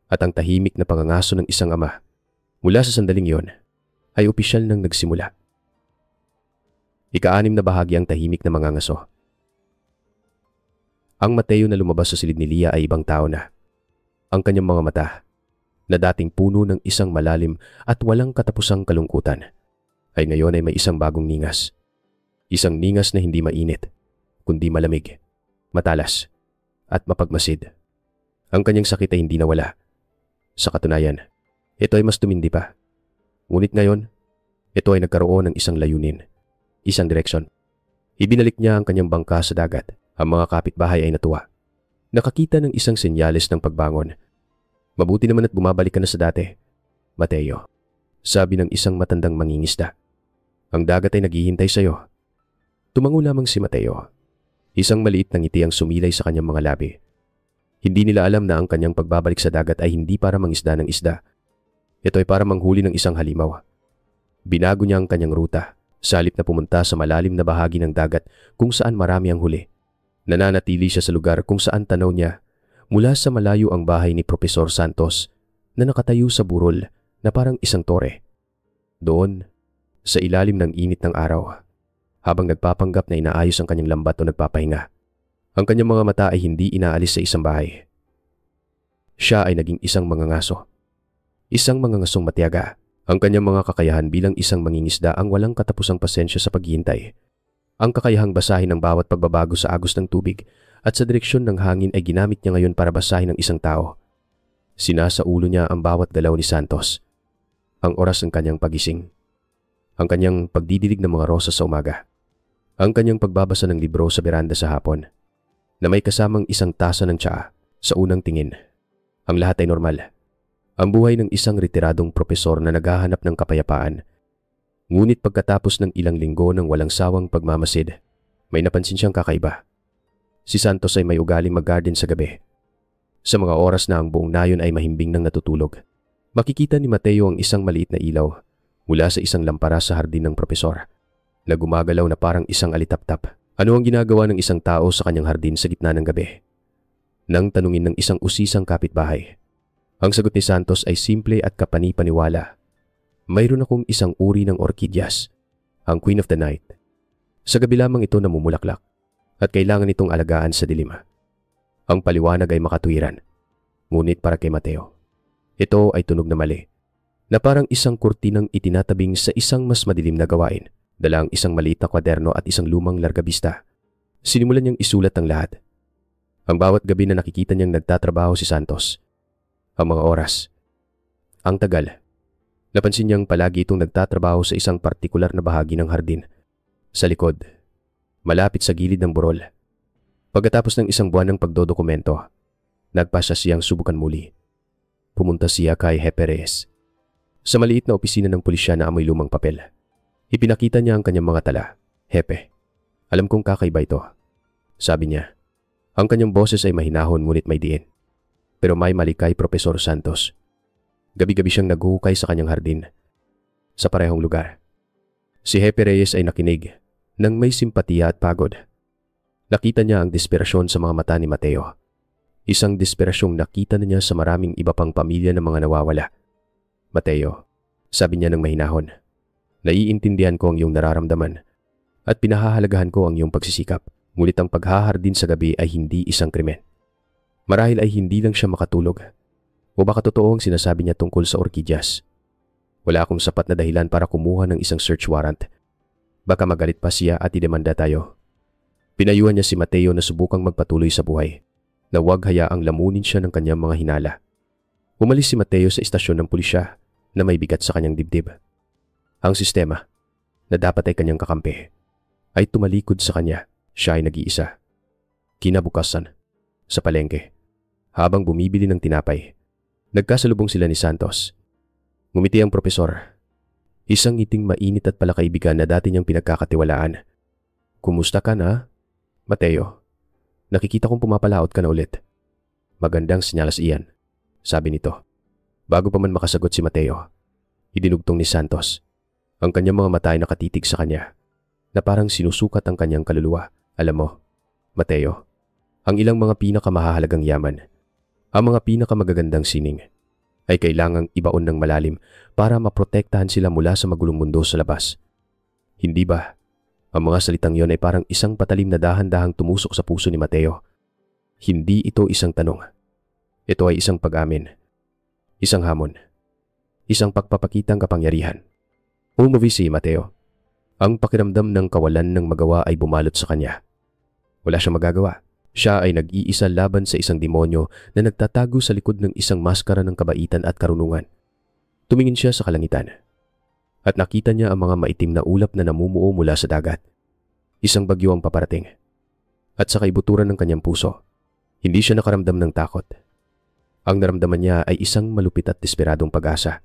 A: At ang tahimik na pangangaso ng isang ama mula sa sandaling yon ay opisyal nang nagsimula. Ika-6 na bahagi ang tahimik na mangangaso. Ang Mateo na lumabas sa silid ni Lia ay ibang tao na. Ang kanyang mga mata, na dating puno ng isang malalim at walang katapusang kalungkutan, ay ngayon ay may isang bagong ningas. Isang ningas na hindi mainit, kundi malamig, matalas, at mapagmasid. Ang kanyang sakit ay hindi nawala. Sa katunayan, ito ay mas tumindi pa. Ngunit ngayon, ito ay nagkaroon ng isang layunin, isang direksyon. Ibinalik niya ang kanyang bangka sa dagat. Ang mga kapitbahay ay natuwa. Nakakita ng isang senyales ng pagbangon. Mabuti naman at bumabalik ka na sa dati, Mateo, sabi ng isang matandang mangingisda. Ang dagat ay naghihintay sa iyo. Tumango lamang si Mateo. Isang maliit na ngiti ang sumilay sa kanyang mga labi. Hindi nila alam na ang kanyang pagbabalik sa dagat ay hindi para mangisda ng isda. Ito ay para manghuli ng isang halimaw. Binago niya ang kanyang ruta, sa halip na pumunta sa malalim na bahagi ng dagat kung saan marami ang huli. Nananatili siya sa lugar kung saan tanaw niya mula sa malayo ang bahay ni Profesor Santos na nakatayo sa burol na parang isang tore. Doon, sa ilalim ng init ng araw, habang nagpapanggap na inaayos ang kanyang lambat o nagpapahinga, ang kanyang mga mata ay hindi inaalis sa isang bahay. Siya ay naging isang mangangaso. Isang mangangasong matiyaga. Ang kanyang mga kakayahan bilang isang mangingisda ang walang katapusang pasensya sa paghihintay. Ang kakayahang basahin ang bawat pagbabago sa agos ng tubig at sa direksyon ng hangin ay ginamit niya ngayon para basahin ang isang tao. Sinasaulo niya ang bawat galaw ni Santos. Ang oras ng kanyang pagising. Ang kanyang pagdidilig ng mga rosas sa umaga. Ang kanyang pagbabasa ng libro sa beranda sa hapon na may kasamang isang tasa ng tsaa sa unang tingin. Ang lahat ay normal. Ang buhay ng isang retiradong propesor na naghahanap ng kapayapaan. Ngunit pagkatapos ng ilang linggo ng walang sawang pagmamasid, may napansin siyang kakaiba. Si Santos ay may ugaling mag-garden sa gabi. Sa mga oras na ang buong nayon ay mahimbing nang natutulog, makikita ni Mateo ang isang maliit na ilaw mula sa isang lampara sa hardin ng propesor na gumagalaw na parang isang alitaptap. Ano ang ginagawa ng isang tao sa kanyang hardin sa gitna ng gabi? Nang tanungin ng isang usisang kapitbahay. Ang sagot ni Santos ay simple at kapani-paniwala. Mayroon akong isang uri ng orkidyas, ang Queen of the Night. Sa gabi lamang ito namumulaklak at kailangan itong alagaan sa dilim. Ang paliwanag ay makatuwiran. Ngunit para kay Mateo, ito ay tunog na mali, na parang isang kurtinang itinatabing sa isang mas madilim na gawain. Dala ang isang maliit na kwaderno at isang lumang largabista. Sinimulan niyang isulat ang lahat. Ang bawat gabi na nakikita niyang nagtatrabaho si Santos. Ang mga oras. Ang tagal. Napansin niyang palagi itong nagtatrabaho sa isang partikular na bahagi ng hardin. Sa likod. Malapit sa gilid ng burol. Pagkatapos ng isang buwan ng pagdodokumento, nagpasya siyang subukan muli. Pumunta siya kay Jefe Reyes. Sa maliit na opisina ng pulisya na amoy lumang papel. Ipinakita niya ang kanyang mga tala. Hepe, alam kong kakaiba ito. Sabi niya. Ang kanyang boses ay mahinahon ngunit may diin. Pero may mali kay Profesor Santos. Gabi-gabi siyang naghuhukay sa kanyang hardin. Sa parehong lugar. Si Jefe Reyes ay nakinig nang may simpatiya at pagod. Nakita niya ang desperasyon sa mga mata ni Mateo. Isang desperasyong nakita na niya sa maraming iba pang pamilya ng mga nawawala. Mateo, sabi niya ng mahinahon. Naiintindihan ko ang iyong nararamdaman at pinahahalagahan ko ang iyong pagsisikap. Ngunit ang paghahardin sa gabi ay hindi isang krimen. Marahil ay hindi lang siya makatulog. O baka totoo ang sinasabi niya tungkol sa orkidyas. Wala akong sapat na dahilan para kumuha ng isang search warrant. Baka magalit pa siya at idemanda tayo. Pinayuhan niya si Mateo na subukang magpatuloy sa buhay. Na huwag hayaang lamunin siya ng kanyang mga hinala. Umalis si Mateo sa istasyon ng pulisya na may bigat sa kanyang dibdib. Ang sistema, na dapat ay kanyang kakampi, ay tumalikod sa kanya. Siya ay nag-iisa. Kinabukasan, sa palengke, habang bumibili ng tinapay, nagkasalubong sila ni Santos. Ngumiti ang propesor. Isang ngiting mainit at palakaibigan na dati niyang pinagkakatiwalaan. Kumusta ka na, Mateo? Nakikita kong pumapalaot ka na ulit. Magandang sinyalas iyan, sabi nito. Bago pa man makasagot si Mateo, idinugtong ni Santos. Ang kanyang mga mata ay nakatitig sa kanya, na parang sinusukat ang kanyang kaluluwa. Alam mo, Mateo, ang ilang mga pinakamahalagang yaman, ang mga pinakamagagandang sining, ay kailangang ibaon ng malalim para maprotektahan sila mula sa magulong mundo sa labas. Hindi ba? Ang mga salitang yon ay parang isang patalim na dahan-dahang tumusok sa puso ni Mateo. Hindi ito isang tanong. Ito ay isang pag-amin. Isang hamon. Isang pagpapakitang kapangyarihan. Umuwi si Mateo. Ang pakiramdam ng kawalan ng magawa ay bumalot sa kanya. Wala siyang magagawa. Siya ay nag-iisa laban sa isang demonyo na nagtatago sa likod ng isang maskara ng kabaitan at karunungan. Tumingin siya sa kalangitan. At nakita niya ang mga maitim na ulap na namumuo mula sa dagat. Isang bagyo ang paparating. At sa kaibuturan ng kanyang puso, hindi siya nakaramdam ng takot. Ang naramdaman niya ay isang malupit at desperadong pag-asa.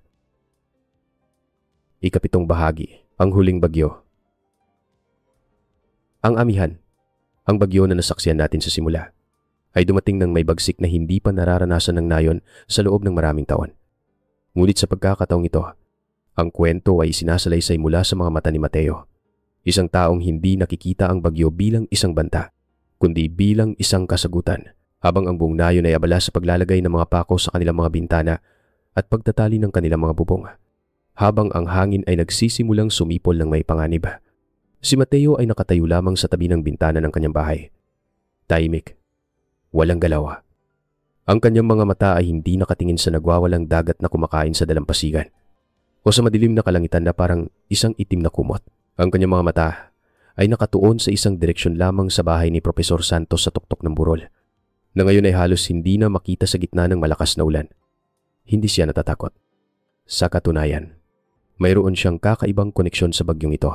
A: Ikapitong bahagi, ang huling bagyo. Ang amihan, ang bagyo na nasaksihan natin sa simula, ay dumating ng may bagsik na hindi pa nararanasan ng nayon sa loob ng maraming taon. Ngunit sa pagkakataong ito, ang kwento ay sinasalaysay mula sa mga mata ni Mateo. Isang taong hindi nakikita ang bagyo bilang isang banta, kundi bilang isang kasagutan, habang ang buong nayon ay abala sa paglalagay ng mga pako sa kanilang mga bintana at pagtatali ng kanilang mga bubong. Habang ang hangin ay nagsisimulang sumipol ng may panganib, si Mateo ay nakatayo lamang sa tabi ng bintana ng kanyang bahay. Tahimik, walang galaw. Ang kanyang mga mata ay hindi nakatingin sa nagwawalang dagat na kumakain sa dalampasigan o sa madilim na kalangitan na parang isang itim na kumot. Ang kanyang mga mata ay nakatuon sa isang direksyon lamang sa bahay ni Profesor Santos sa tuktok ng burol, na ngayon ay halos hindi na makita sa gitna ng malakas na ulan. Hindi siya natatakot. Sa katunayan, mayroon siyang kakaibang koneksyon sa bagyong ito,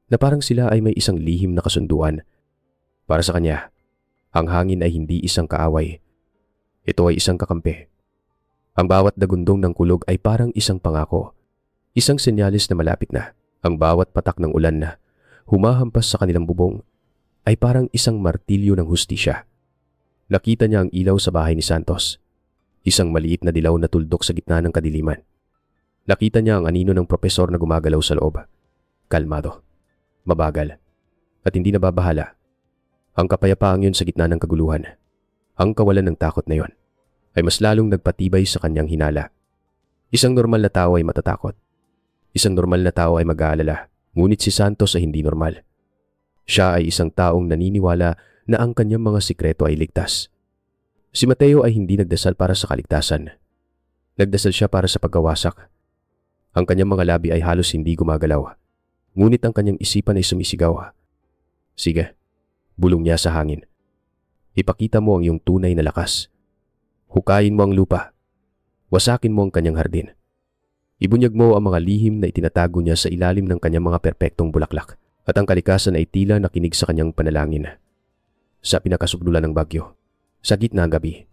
A: na parang sila ay may isang lihim na kasunduan. Para sa kanya, ang hangin ay hindi isang kaaway. Ito ay isang kakampi. Ang bawat dagundong ng kulog ay parang isang pangako, isang senyalis na malapit na. Ang bawat patak ng ulan na humahampas sa kanilang bubong ay parang isang martilyo ng hustisya. Nakita niya ang ilaw sa bahay ni Santos, isang maliit na dilaw na tuldok sa gitna ng kadiliman. Nakita niya ang anino ng propesor na gumagalaw sa loob. Kalmado, mabagal, at hindi nababahala. Ang kapayapaang yun sa gitna ng kaguluhan, ang kawalan ng takot na yon, ay mas lalong nagpatibay sa kanyang hinala. Isang normal na tao ay matatakot. Isang normal na tao ay mag-aalala, ngunit si Santos ay hindi normal. Siya ay isang taong naniniwala na ang kanyang mga sikreto ay ligtas. Si Mateo ay hindi nagdasal para sa kaligtasan. Nagdasal siya para sa pagkawasak. Ang kanyang mga labi ay halos hindi gumagalaw, ngunit ang kanyang isipan ay sumisigaw. Sige, bulong niya sa hangin. Ipakita mo ang iyong tunay na lakas. Hukayin mo ang lupa. Wasakin mo ang kanyang hardin. Ibunyag mo ang mga lihim na itinatago niya sa ilalim ng kanyang mga perpektong bulaklak, at ang kalikasan ay tila nakinig sa kanyang panalangin. Sa pinakasukdulan ng bagyo, sa gitna ng gabi,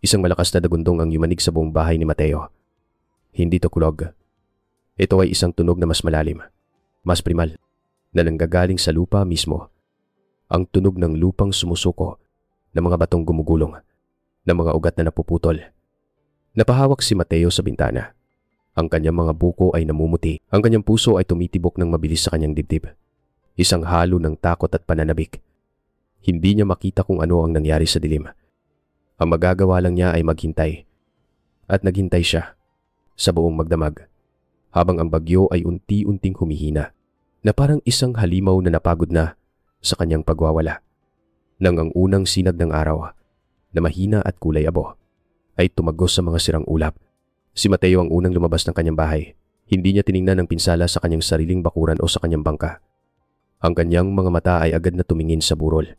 A: isang malakas na dagundong ang yumanig sa buong bahay ni Mateo. Hindi to kulog. Ito ay isang tunog na mas malalim, mas primal, na nanggagaling sa lupa mismo. Ang tunog ng lupang sumusuko, ng mga batong gumugulong, ng mga ugat na napuputol. Napahawak si Mateo sa bintana. Ang kanyang mga buko ay namumuti. Ang kanyang puso ay tumitibok ng mabilis sa kanyang dibdib. Isang halo ng takot at pananabik. Hindi niya makita kung ano ang nangyari sa dilim. Ang magagawa lang niya ay maghintay. At naghintay siya sa buong magdamag, habang ang bagyo ay unti-unting humihina, na parang isang halimaw na napagod na sa kanyang pagwawala. Nang ang unang sinag ng araw, na mahina at kulay abo, ay tumagos sa mga sirang ulap. Si Mateo ang unang lumabas ng kanyang bahay. Hindi niya tiningnan ang pinsala sa kanyang sariling bakuran o sa kanyang bangka. Ang kanyang mga mata ay agad na tumingin sa burol,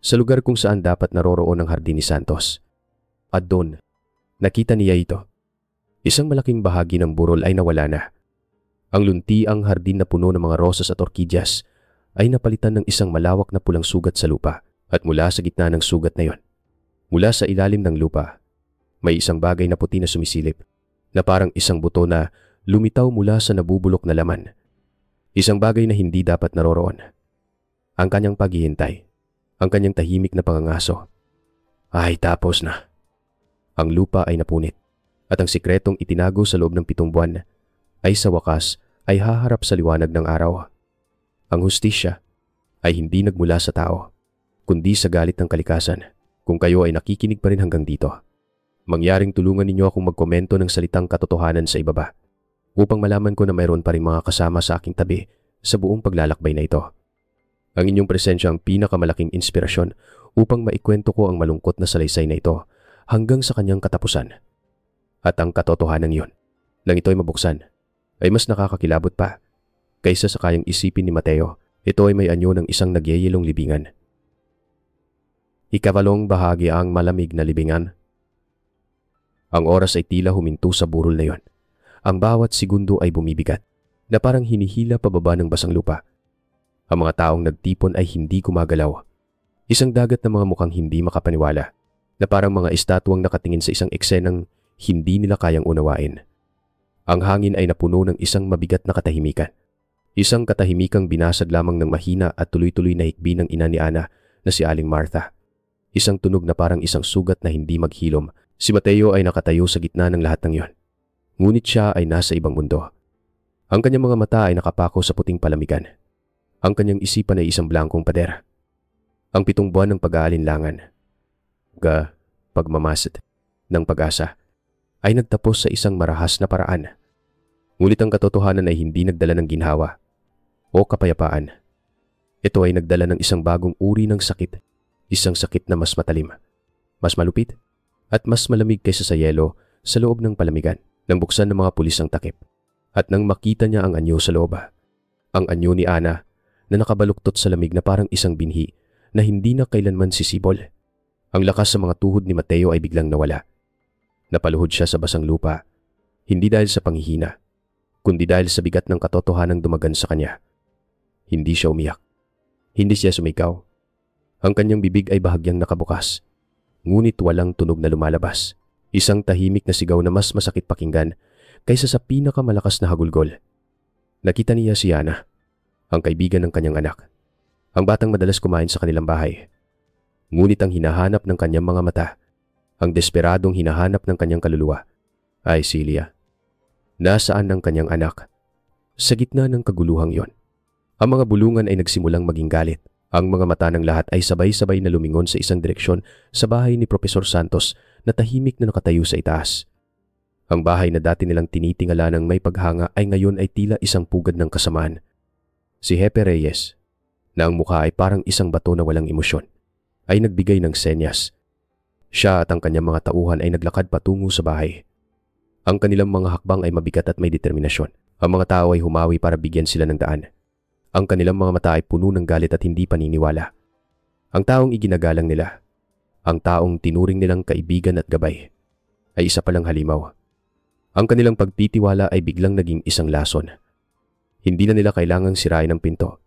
A: sa lugar kung saan dapat naroroon ang hardin ni Santos. At doon, nakita niya ito. Isang malaking bahagi ng burol ay nawala na. Ang luntiang hardin na puno ng mga rosas at orkidyas ay napalitan ng isang malawak na pulang sugat sa lupa, at mula sa gitna ng sugat na yon, mula sa ilalim ng lupa, may isang bagay na puti na sumisilip, na parang isang buto na lumitaw mula sa nabubulok na laman. Isang bagay na hindi dapat naroroon. Ang kanyang paghihintay, ang kanyang tahimik na pangangaso. Ay, tapos na. Ang lupa ay napunit, at ang sikretong itinago sa loob ng 7 buwan ay sa wakas ay haharap sa liwanag ng araw. Ang hustisya ay hindi nagmula sa tao, kundi sa galit ng kalikasan. Kung kayo ay nakikinig pa rin hanggang dito, mangyaring tulungan ninyo akong magkomento ng salitang katotohanan sa ibaba, upang malaman ko na mayroon pa rin mga kasama sa aking tabi sa buong paglalakbay na ito. Ang inyong presensya ang pinakamalaking inspirasyon upang maikwento ko ang malungkot na salaysay na ito hanggang sa kanyang katapusan. At ang katotohanan yon, nang ito ay mabuksan, ay mas nakakakilabot pa kaysa sa kayang isipin ni Mateo. Ito ay may anyo ng isang nagyayelong libingan. Ikabalong bahagi ang malamig na libingan. Ang oras ay tila huminto sa burol na yon. Ang bawat segundo ay bumibigat, na parang hinihila pababa ng basang lupa. Ang mga taong nagtipon ay hindi gumagalaw. Isang dagat na mga mukhang hindi makapaniwala. na parang mga estatwang nakatingin sa isang eksenang hindi nila kayang unawain. Ang hangin ay napuno ng isang mabigat na katahimikan. Isang katahimikang binasag lamang ng mahina at tuloy-tuloy na hikbi ng ina ni Ana na si Aling Martha. Isang tunog na parang isang sugat na hindi maghilom. Si Mateo ay nakatayo sa gitna ng lahat ng yon. Ngunit siya ay nasa ibang mundo. Ang kanyang mga mata ay nakapako sa puting palamigan. Ang kanyang isipan ay isang blankong pader. Ang 7 buwan ng pag-aalinlangan, pagmamasid ng pag-asa, ay nagtapos sa isang marahas na paraan. Ngunit ang katotohanan ay hindi nagdala ng ginhawa o kapayapaan. Ito ay nagdala ng isang bagong uri ng sakit, isang sakit na mas matalim, mas malupit, at mas malamig kaysa sa yelo sa loob ng palamigan. Nang buksan ng mga pulis ang takip, at nang makita niya ang anyo sa loob, ang anyo ni Ana na nakabaluktot sa lamig na parang isang binhi na hindi na kailanman sisibol. Ang lakas sa mga tuhod ni Mateo ay biglang nawala. Napaluhod siya sa basang lupa, hindi dahil sa panghihina, kundi dahil sa bigat ng katotohanang dumagan sa kanya. Hindi siya umiyak. Hindi siya sumigaw. Ang kanyang bibig ay bahagyang nakabukas, ngunit walang tunog na lumalabas. Isang tahimik na sigaw na mas masakit pakinggan kaysa sa pinakamalakas na hagulgol. Nakita niya si Ana, ang kaibigan ng kanyang anak. Ang batang madalas kumain sa kanilang bahay. Ngunit ang hinahanap ng kanyang mga mata, ang desperadong hinahanap ng kanyang kaluluwa, ay si Lia. Nasaan ang kanyang anak? Sa gitna ng kaguluhang yon, ang mga bulungan ay nagsimulang maging galit. Ang mga mata ng lahat ay sabay-sabay na lumingon sa isang direksyon sa bahay ni Profesor Santos na tahimik na nakatayo sa itaas. Ang bahay na dati nilang tinitingala ng may paghanga ay ngayon ay tila isang pugad ng kasamaan. Si Hepe Reyes, na ang mukha ay parang isang bato na walang emosyon, ay nagbigay ng senyas. Siya at ang kanyang mga tauhan ay naglakad patungo sa bahay. Ang kanilang mga hakbang ay mabigat at may determinasyon. Ang mga tao ay humawi para bigyan sila ng daan. Ang kanilang mga mata ay puno ng galit at hindi paniniwala. Ang taong iginagalang nila, ang taong tinuring nilang kaibigan at gabay, ay isa palang halimaw. Ang kanilang pagtitiwala ay biglang naging isang lason. Hindi na nila kailangang sirain ang pinto.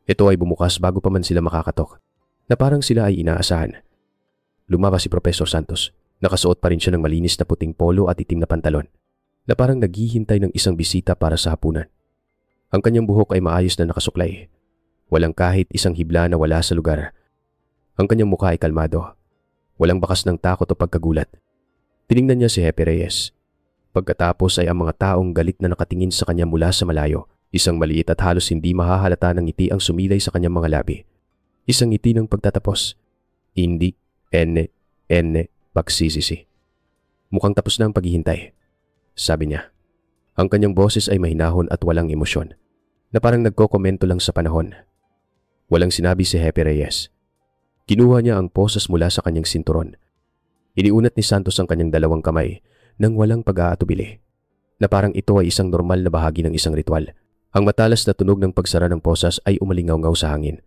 A: Ito ay bumukas bago pa man sila makakatok, na parang sila ay inaasahan. Lumabas si Profesor Santos. Nakasuot pa rin siya ng malinis na puting polo at itim na pantalon, na parang naghihintay ng isang bisita para sa hapunan. Ang kanyang buhok ay maayos na nakasuklay. Walang kahit isang hibla na wala sa lugar. Ang kanyang mukha ay kalmado. Walang bakas ng takot o pagkagulat. Tiningnan niya si Hepe Reyes. Pagkatapos ay ang mga taong galit na nakatingin sa kanya mula sa malayo. Isang maliit at halos hindi mahahalata ng ngiti ang sumilay sa kanyang mga labi. Isang ngiti ng pagtatapos. Hindi, pagsisisi. Mukhang tapos na ang paghihintay, sabi niya. Ang kanyang boses ay mahinahon at walang emosyon, na parang nagkokomento lang sa panahon. Walang sinabi si Hepe Reyes. Kinuha niya ang posas mula sa kanyang sinturon. Iniunat ni Santos ang kanyang dalawang kamay nang walang pag-aatubili, na parang ito ay isang normal na bahagi ng isang ritual. Ang matalas na tunog ng pagsara ng posas ay umalingaw-ngaw sa hangin.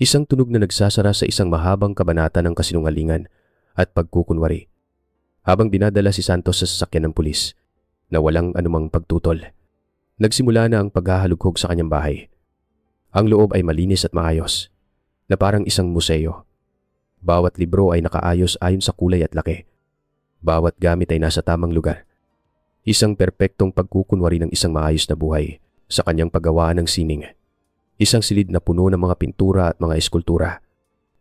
A: Isang tunog na nagsasara sa isang mahabang kabanata ng kasinungalingan at pagkukunwari. Habang dinadala si Santos sa sasakyan ng pulis, na walang anumang pagtutol, nagsimula na ang paghahalughog sa kanyang bahay. Ang loob ay malinis at maayos, na parang isang museo. Bawat libro ay nakaayos ayon sa kulay at laki. Bawat gamit ay nasa tamang lugar. Isang perpektong pagkukunwari ng isang maayos na buhay sa kanyang paggawaan ng sining. Isang silid na puno ng mga pintura at mga eskultura.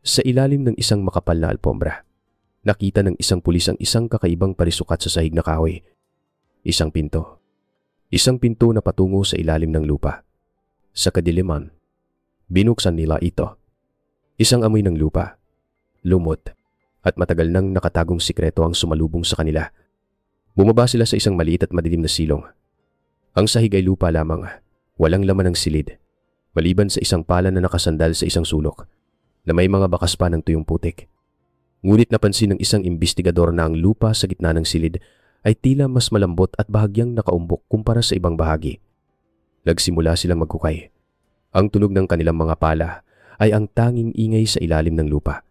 A: Sa ilalim ng isang makapal na alpombra, nakita ng isang pulis ang isang kakaibang parisukat sa sahig na kahoy. Isang pinto. Isang pinto na patungo sa ilalim ng lupa. Sa kadiliman, binuksan nila ito. Isang amoy ng lupa, lumot, at matagal nang nakatagong sikreto ang sumalubong sa kanila. Bumaba sila sa isang maliit at madilim na silong. Ang sahig ay lupa lamang, walang laman ng silid, maliban sa isang pala na nakasandal sa isang sulok, na may mga bakas pa ng tuyong putik. Ngunit napansin ng isang imbestigador na ang lupa sa gitna ng silid ay tila mas malambot at bahagyang nakaumbok kumpara sa ibang bahagi. Nagsimula silang magkukay. Ang tunog ng kanilang mga pala ay ang tanging ingay sa ilalim ng lupa.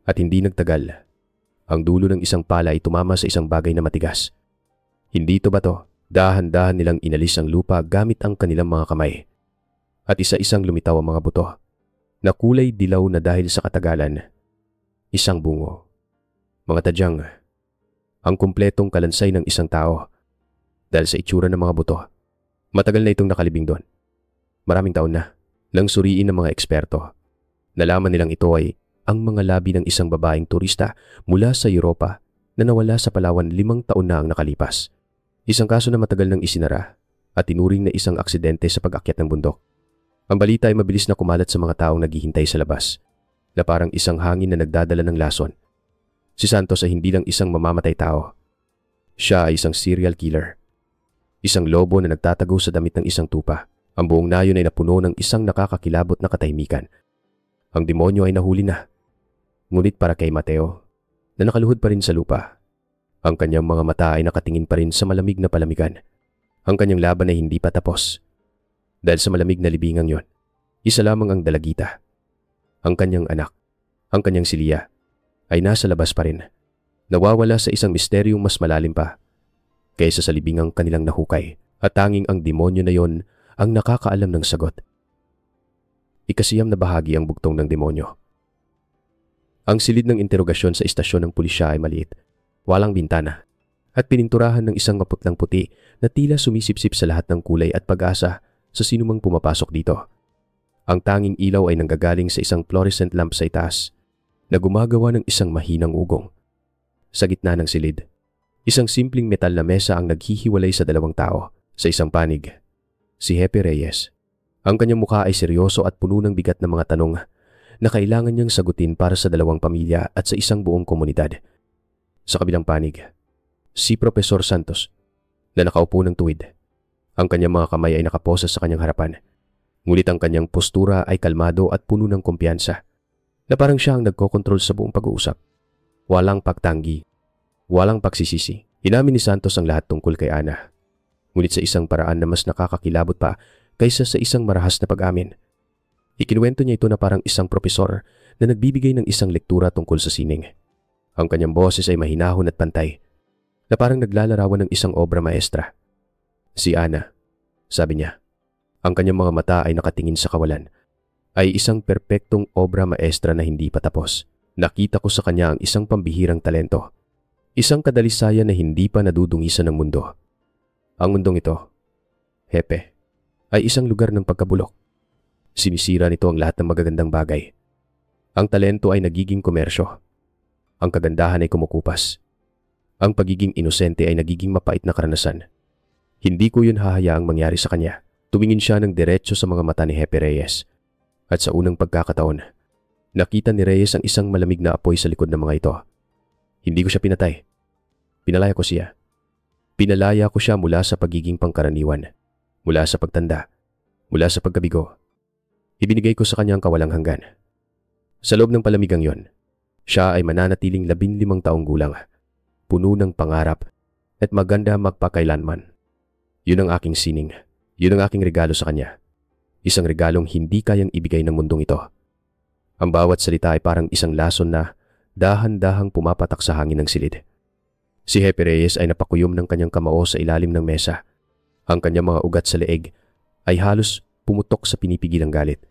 A: At hindi nagtagal, ang dulo ng isang pala ay tumama sa isang bagay na matigas. Hindi ito bato, dahan-dahan nilang inalis ang lupa gamit ang kanilang mga kamay. At isa-isang lumitaw ang mga buto, na kulay dilaw na dahil sa katagalan. Isang bungo. Mga tadyang, ang kumpletong kalansay ng isang tao dahil sa itsura ng mga buto. Matagal na itong nakalibing doon. Maraming taon na, nang suriin ng mga eksperto. Nalaman nilang ito ay ang mga labi ng isang babaeng turista mula sa Europa na nawala sa Palawan 5 taon na ang nakalipas. Isang kaso na matagal nang isinara at tinuring na isang aksidente sa pag-akyat ng bundok. Ang balita ay mabilis na kumalat sa mga taong naghihintay sa labas, na parang isang hangin na nagdadala ng lason. Si Santos ay hindi lang isang mamamatay tao. Siya ay isang serial killer. Isang lobo na nagtatago sa damit ng isang tupa. Ang buong nayon ay napuno ng isang nakakakilabot na katahimikan. Ang demonyo ay nahuli na. Ngunit para kay Mateo, na nakaluhod pa rin sa lupa, ang kanyang mga mata ay nakatingin pa rin sa malamig na palamigan. Ang kanyang laban ay hindi pa tapos. Dahil sa malamig na libingang yon, isa lamang ang dalagita. Ang kanyang anak, ang kanyang Silya, ay nasa labas pa rin. Nawawala sa isang misteryong mas malalim pa kaysa sa libingang kanilang nahukay, at tanging ang demonyo na yon ang nakakaalam ng sagot. Ikasiyam na bahagi ang bugtong ng demonyo. Ang silid ng interogasyon sa istasyon ng pulisya ay maliit, walang bintana, at pininturahan ng isang maputlang puti na tila sumisipsip sa lahat ng kulay at pag-asa sa sinumang pumapasok dito. Ang tanging ilaw ay nanggagaling sa isang fluorescent lamp sa itaas na gumagawa ng isang mahinang ugong. Sa gitna ng silid, isang simpleng metal na mesa ang naghihiwalay sa dalawang tao. Sa isang panig, si Jepe Reyes. Ang kanyang mukha ay seryoso at puno ng bigat na mga tanong na kailangan niyang sagutin para sa dalawang pamilya at sa isang buong komunidad. Sa kabilang panig, si Profesor Santos na nakaupo ng tuwid. Ang kanyang mga kamay ay nakaposa sa kanyang harapan. Ngunit ang kanyang postura ay kalmado at puno ng kumpiyansa, na parang siya ang nagkokontrol sa buong pag-uusap. Walang pagtanggi, walang pagsisisi. Inamin ni Santos ang lahat tungkol kay Ana. Ngunit sa isang paraan na mas nakakakilabot pa kaysa sa isang marahas na pag-amin. Ikinuwento niya ito na parang isang propesor na nagbibigay ng isang lektura tungkol sa sining. Ang kanyang boses ay mahinahon at pantay, na parang naglalarawan ng isang obra maestra. Si Ana, sabi niya, ang kanyang mga mata ay nakatingin sa kawalan, ay isang perpektong obra maestra na hindi pa tapos. Nakita ko sa kanya ang isang pambihirang talento, isang kadalisayan na hindi pa nadudungisan ng mundo. Ang mundong ito, Jepe, ay isang lugar ng pagkabulok. Sinisira nito ang lahat ng magagandang bagay. Ang talento ay nagiging komersyo. Ang kagandahan ay kumukupas. Ang pagiging inosente ay nagiging mapait na karanasan. Hindi ko yun hahayaang mangyari sa kanya. Tumingin siya ng diretso sa mga mata ni Jepe Reyes. At sa unang pagkakataon, nakita ni Reyes ang isang malamig na apoy sa likod ng mga ito. Hindi ko siya pinatay. Pinalaya ko siya. Pinalaya ko siya mula sa pagiging pangkaraniwan, mula sa pagtanda, mula sa pagkabigo. Ibinigay ko sa kanya ang kawalang hanggan. Sa loob ng palamigang yon, siya ay mananatiling 15 taong gulang, puno ng pangarap at maganda magpakailanman. Yun ang aking sining, yun ang aking regalo sa kanya. Isang regalong hindi kayang ibigay ng mundong ito. Ang bawat salita ay parang isang lason na dahan-dahang pumapatak sa hangin ng silid. Si Jepe Reyes ay napakuyom ng kanyang kamao sa ilalim ng mesa. Ang kanyang mga ugat sa leeg ay halos pumutok sa pinipigilang galit.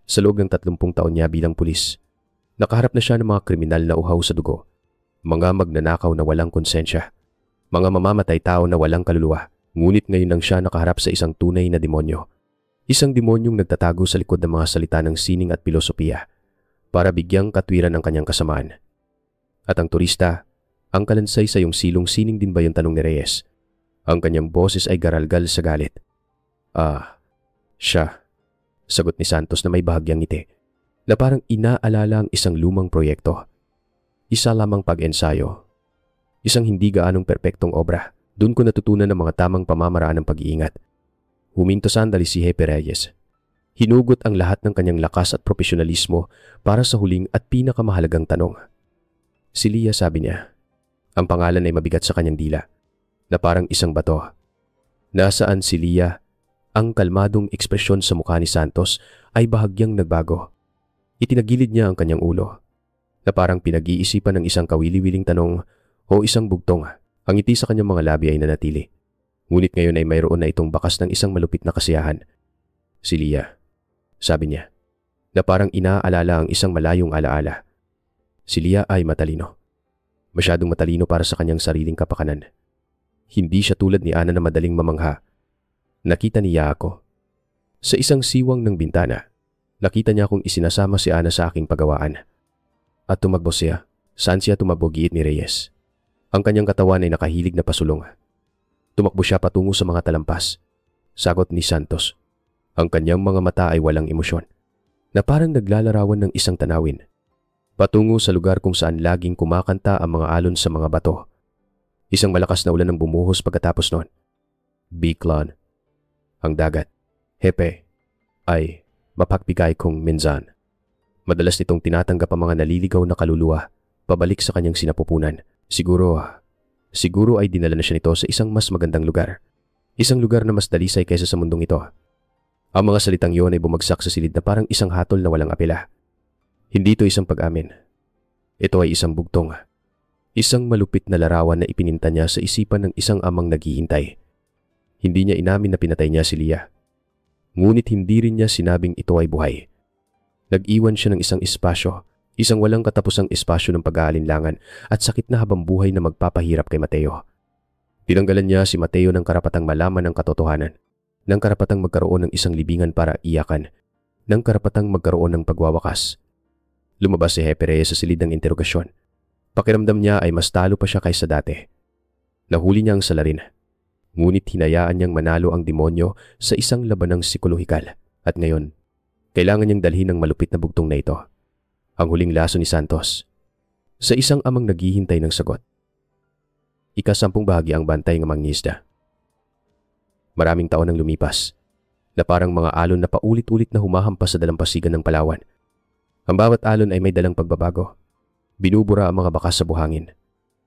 A: Sa loob ng 30 taon niya bilang pulis, nakaharap na siya ng mga kriminal na uhaw sa dugo, mga magnanakaw na walang konsensya, mga mamamatay tao na walang kaluluwa. Ngunit ngayon lang siya nakaharap sa isang tunay na demonyo. Isang demonyong nagtatago sa likod ng mga salita ng sining at pilosopiya para bigyang katwiran ang kanyang kasamaan. At ang turista, ang kalansay sa iyong silong sining din ba yung tanong ni Reyes? Ang kanyang boses ay garalgal sa galit. Siya, sagot ni Santos na may bahagyang ngiti, na parang inaalala ang isang lumang proyekto. Isa lamang pag-ensayo. Isang hindi gaanong perpektong obra. Doon ko natutunan ng mga tamang pamamaraan ng pag-iingat. Huminto sandali si Jepe Reyes. Hinugot ang lahat ng kanyang lakas at profesionalismo para sa huling at pinakamahalagang tanong. Silya, sabi niya. Ang pangalan ay mabigat sa kanyang dila, na parang isang bato. Nasaan si Silya? Ang kalmadong ekspresyon sa mukha ni Santos ay bahagyang nagbago. Itinagilid niya ang kanyang ulo, na parang pinag-iisipan ng isang kawili-wiling tanong o isang bugtong. Ang ngiti sa kanyang mga labi ay nanatili. Ngunit ngayon ay mayroon na itong bakas ng isang malupit na kasiyahan. Silya, sabi niya, na parang inaalala ang isang malayong alaala. Silya ay matalino. Masyadong matalino para sa kanyang sariling kapakanan. Hindi siya tulad ni Ana na madaling mamangha. Nakita niya ako. Sa isang siwang ng bintana, nakita niya akong isinasama si Ana sa aking pagawaan. At tumakbo siya. Saan siya tumakbo, giit ni Reyes? Ang kanyang katawan ay nakahilig na pasulong. Tumakbo siya patungo sa mga talampas. Sagot ni Santos. Ang kanyang mga mata ay walang emosyon, na parang naglalarawan ng isang tanawin. Patungo sa lugar kung saan laging kumakanta ang mga alon sa mga bato. Isang malakas na ulan ang bumuhos pagkatapos noon. Biglan. Ang dagat, Hepe, ay mapagpigay kong minsan. Madalas nitong tinatanggap ang mga naliligaw na kaluluwa pabalik sa kanyang sinapupunan. Siguro ay dinala na siya nito sa isang mas magandang lugar. Isang lugar na mas dalisay kaysa sa mundong ito. Ang mga salitang iyon ay bumagsak sa silid na parang isang hatol na walang apela. Hindi ito isang pag-amin. Ito ay isang bugtong. Isang malupit na larawan na ipininta niya sa isipan ng isang amang naghihintay. Hindi niya inamin na pinatay niya si Lia. Ngunit hindi rin niya sinabing ito ay buhay. Nag-iwan siya ng isang espasyo, isang walang katapusang espasyo ng pag-aalinlangan at sakit na habambuhay na magpapahirap kay Mateo. Tinanggalan niya si Mateo ng karapatang malaman ang katotohanan, ng karapatang magkaroon ng isang libingan para iyakan, ng karapatang magkaroon ng pagwawakas. Lumabas si Hepe Reyes sa silid ng interogasyon. Pakiramdam niya ay mas talo pa siya kaysa dati. Nahuli niya ang salarin. Ngunit hinayaan niyang manalo ang demonyo sa isang labanang psikolohikal. At ngayon, kailangan niyang dalhin ng malupit na bugtong na ito. Ang huling laso ni Santos. Sa isang amang naghihintay ng sagot. Ika-10 bahagi ang bantay ng mangingisda. Maraming taon ang lumipas, na parang mga alon na paulit-ulit na humahampas sa dalampasigan ng Palawan. Ang bawat alon ay may dalang pagbabago. Binubura ang mga bakas sa buhangin.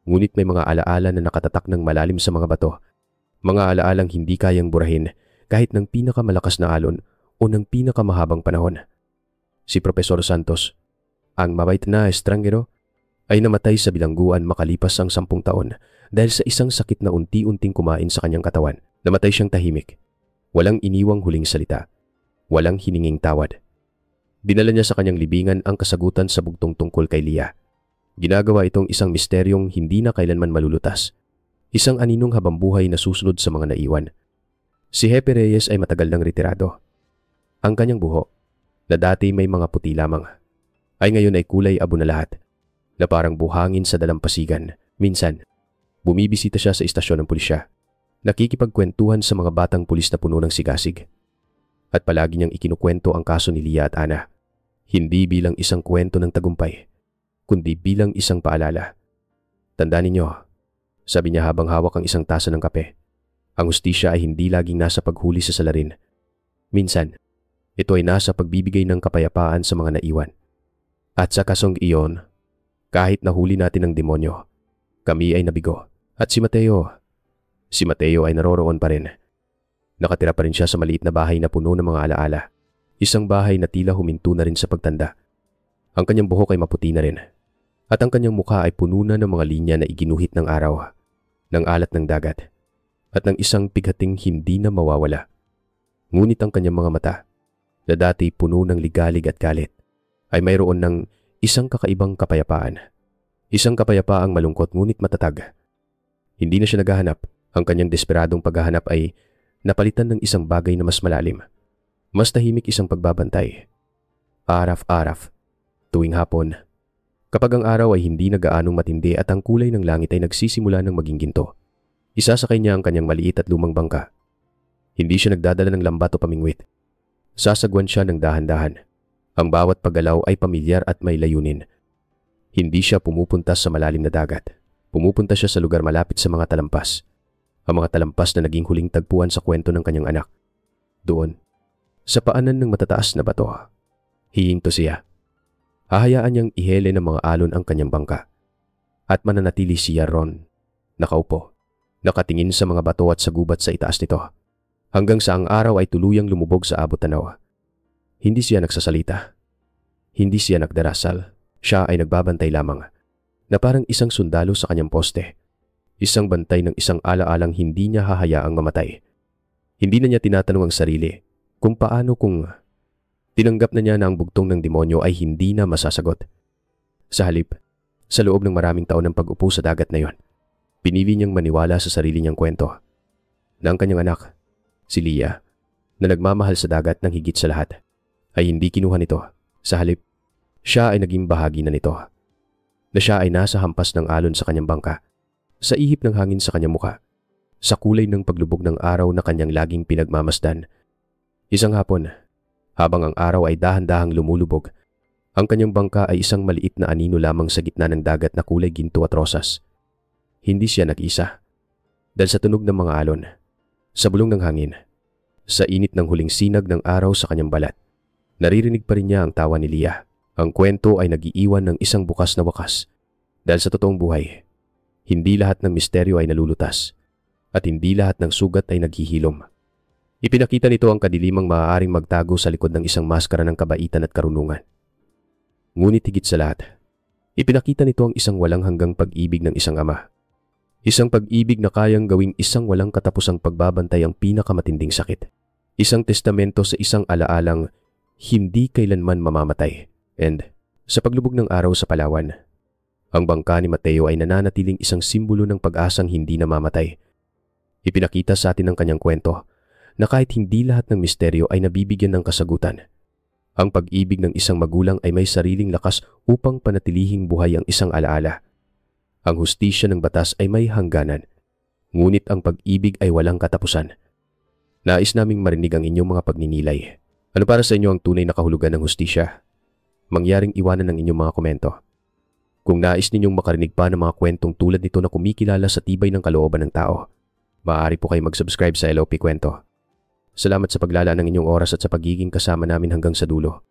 A: Ngunit may mga alaala na nakatatak ng malalim sa mga bato. Mga alaalang hindi kayang burahin kahit ng pinakamalakas na alon o ng pinakamahabang panahon. Si Profesor Santos, ang mabait na estranghero, ay namatay sa bilangguan makalipas ang 10 taon dahil sa isang sakit na unti-unting kumain sa kanyang katawan. Namatay siyang tahimik. Walang iniwang huling salita. Walang hininging tawad. Dinala niya sa kanyang libingan ang kasagutan sa bugtong tungkol kay Lia. Ginagawa itong isang misteryong hindi na kailanman malulutas. Isang aninong habambuhay na susunod sa mga naiwan. Si Hepe Reyes ay matagal nang retirado. Ang kanyang buho, na dati may mga puti lamang, ay ngayon ay kulay abo na lahat, na parang buhangin sa dalampasigan. Minsan, bumibisita siya sa istasyon ng pulisya, nakikipagkwentuhan sa mga batang pulis na puno ng sigasig. At palagi niyang ikinukwento ang kaso ni Lia at Ana, hindi bilang isang kwento ng tagumpay, kundi bilang isang paalala. Tandaan ninyo, sabi niya habang hawak ang isang tasa ng kape, ang hustisya ay hindi laging nasa paghuli sa salarin. Minsan, ito ay nasa pagbibigay ng kapayapaan sa mga naiwan. At sa kasong iyon, kahit nahuli natin ng demonyo, kami ay nabigo. At si Mateo ay naroroon pa rin. Nakatira pa rin siya sa maliit na bahay na puno ng mga alaala. Isang bahay na tila huminto na rin sa pagtanda. Ang kanyang buhok ay maputi na rin. At ang kanyang mukha ay puno na ng mga linya na iginuhit ng araw, ng alat ng dagat, at ng isang pighating hindi na mawawala. Ngunit ang kanyang mga mata, na dati puno ng ligalig at galit, ay mayroon ng isang kakaibang kapayapaan. Isang kapayapaang malungkot ngunit matatag. Hindi na siya naghahanap. Ang kanyang desperadong paghahanap ay napalitan ng isang bagay na mas malalim. Mas tahimik, isang pagbabantay. Araf-araf, tuwing hapon. Kapag ang araw ay hindi na gaanong matindi at ang kulay ng langit ay nagsisimula ng maging ginto, isasakay niya ang kanyang maliit at lumang bangka. Hindi siya nagdadala ng lambat o pamingwit. Sasagwan siya ng dahan-dahan. Ang bawat paggalaw ay pamilyar at may layunin. Hindi siya pumupunta sa malalim na dagat. Pumupunta siya sa lugar malapit sa mga talampas. Ang mga talampas na naging huling tagpuan sa kwento ng kanyang anak. Doon, sa paanan ng matataas na bato, hihinto siya. Hahayaan niyang ihele ng mga alon ang kanyang bangka. At mananatili siya ron, nakaupo, nakatingin sa mga bato at sa gubat sa itaas nito. Hanggang sa ang araw ay tuluyang lumubog sa abot tanaw. Hindi siya nagsasalita. Hindi siya nagdarasal. Siya ay nagbabantay lamang, na parang isang sundalo sa kanyang poste. Isang bantay ng isang alaalang hindi niya hahayaang mamatay. Hindi na niya tinatanong ang sarili kung paano kung tinanggap na niya na ang bugtong ng demonyo ay hindi na masasagot. Sa halip, Sa loob ng maraming taon ng pag-upo sa dagat na yon, pinili niyang maniwala sa sarili niyang kwento na ang kanyang anak, si Leah, na nagmamahal sa dagat ng higit sa lahat, ay hindi kinuha nito. Sa halip, siya ay naging bahagi na nito. Na siya ay nasa hampas ng alon sa kanyang bangka, sa ihip ng hangin sa kanyang muka, sa kulay ng paglubog ng araw na kanyang laging pinagmamasdan. Isang hapon, habang ang araw ay dahan-dahang lumulubog, ang kanyang bangka ay isang maliit na anino lamang sa gitna ng dagat na kulay ginto at rosas. Hindi siya nag-isa. Dahil sa tunog ng mga alon, sa bulong ng hangin, sa init ng huling sinag ng araw sa kanyang balat, naririnig pa rin niya ang tawa ni Leah. Ang kwento ay nag-iiwan ng isang bukas na wakas. Dahil sa totoong buhay, hindi lahat ng misteryo ay nalulutas at hindi lahat ng sugat ay naghihilom. Ipinakita nito ang kadilimang maaaring magtago sa likod ng isang maskara ng kabaitan at karunungan. Ngunit higit sa lahat, ipinakita nito ang isang walang hanggang pag-ibig ng isang ama. Isang pag-ibig na kayang gawing isang walang katapusang pagbabantay ang pinakamatinding sakit. Isang testamento sa isang alaalang hindi kailanman mamamatay. And sa paglubog ng araw sa Palawan, ang bangka ni Mateo ay nananatiling isang simbolo ng pag-asang hindi namamatay. Ipinakita sa atin ng kanyang kwento na kahit hindi lahat ng misteryo ay nabibigyan ng kasagutan, ang pag-ibig ng isang magulang ay may sariling lakas upang panatilihing buhay ang isang alaala. Ang hustisya ng batas ay may hangganan, ngunit ang pag-ibig ay walang katapusan. Nais naming marinig ang inyong mga pagninilay. Ano para sa inyo ang tunay na kahulugan ng hustisya? Mangyaring iwanan ng inyong mga komento. Kung nais ninyong makarinig pa ng mga kwentong tulad nito na kumikilala sa tibay ng kalooban ng tao, maaari po kayo mag-subscribe sa LOP Kwento. Salamat sa paglalaan ng inyong oras at sa pagiging kasama namin hanggang sa dulo.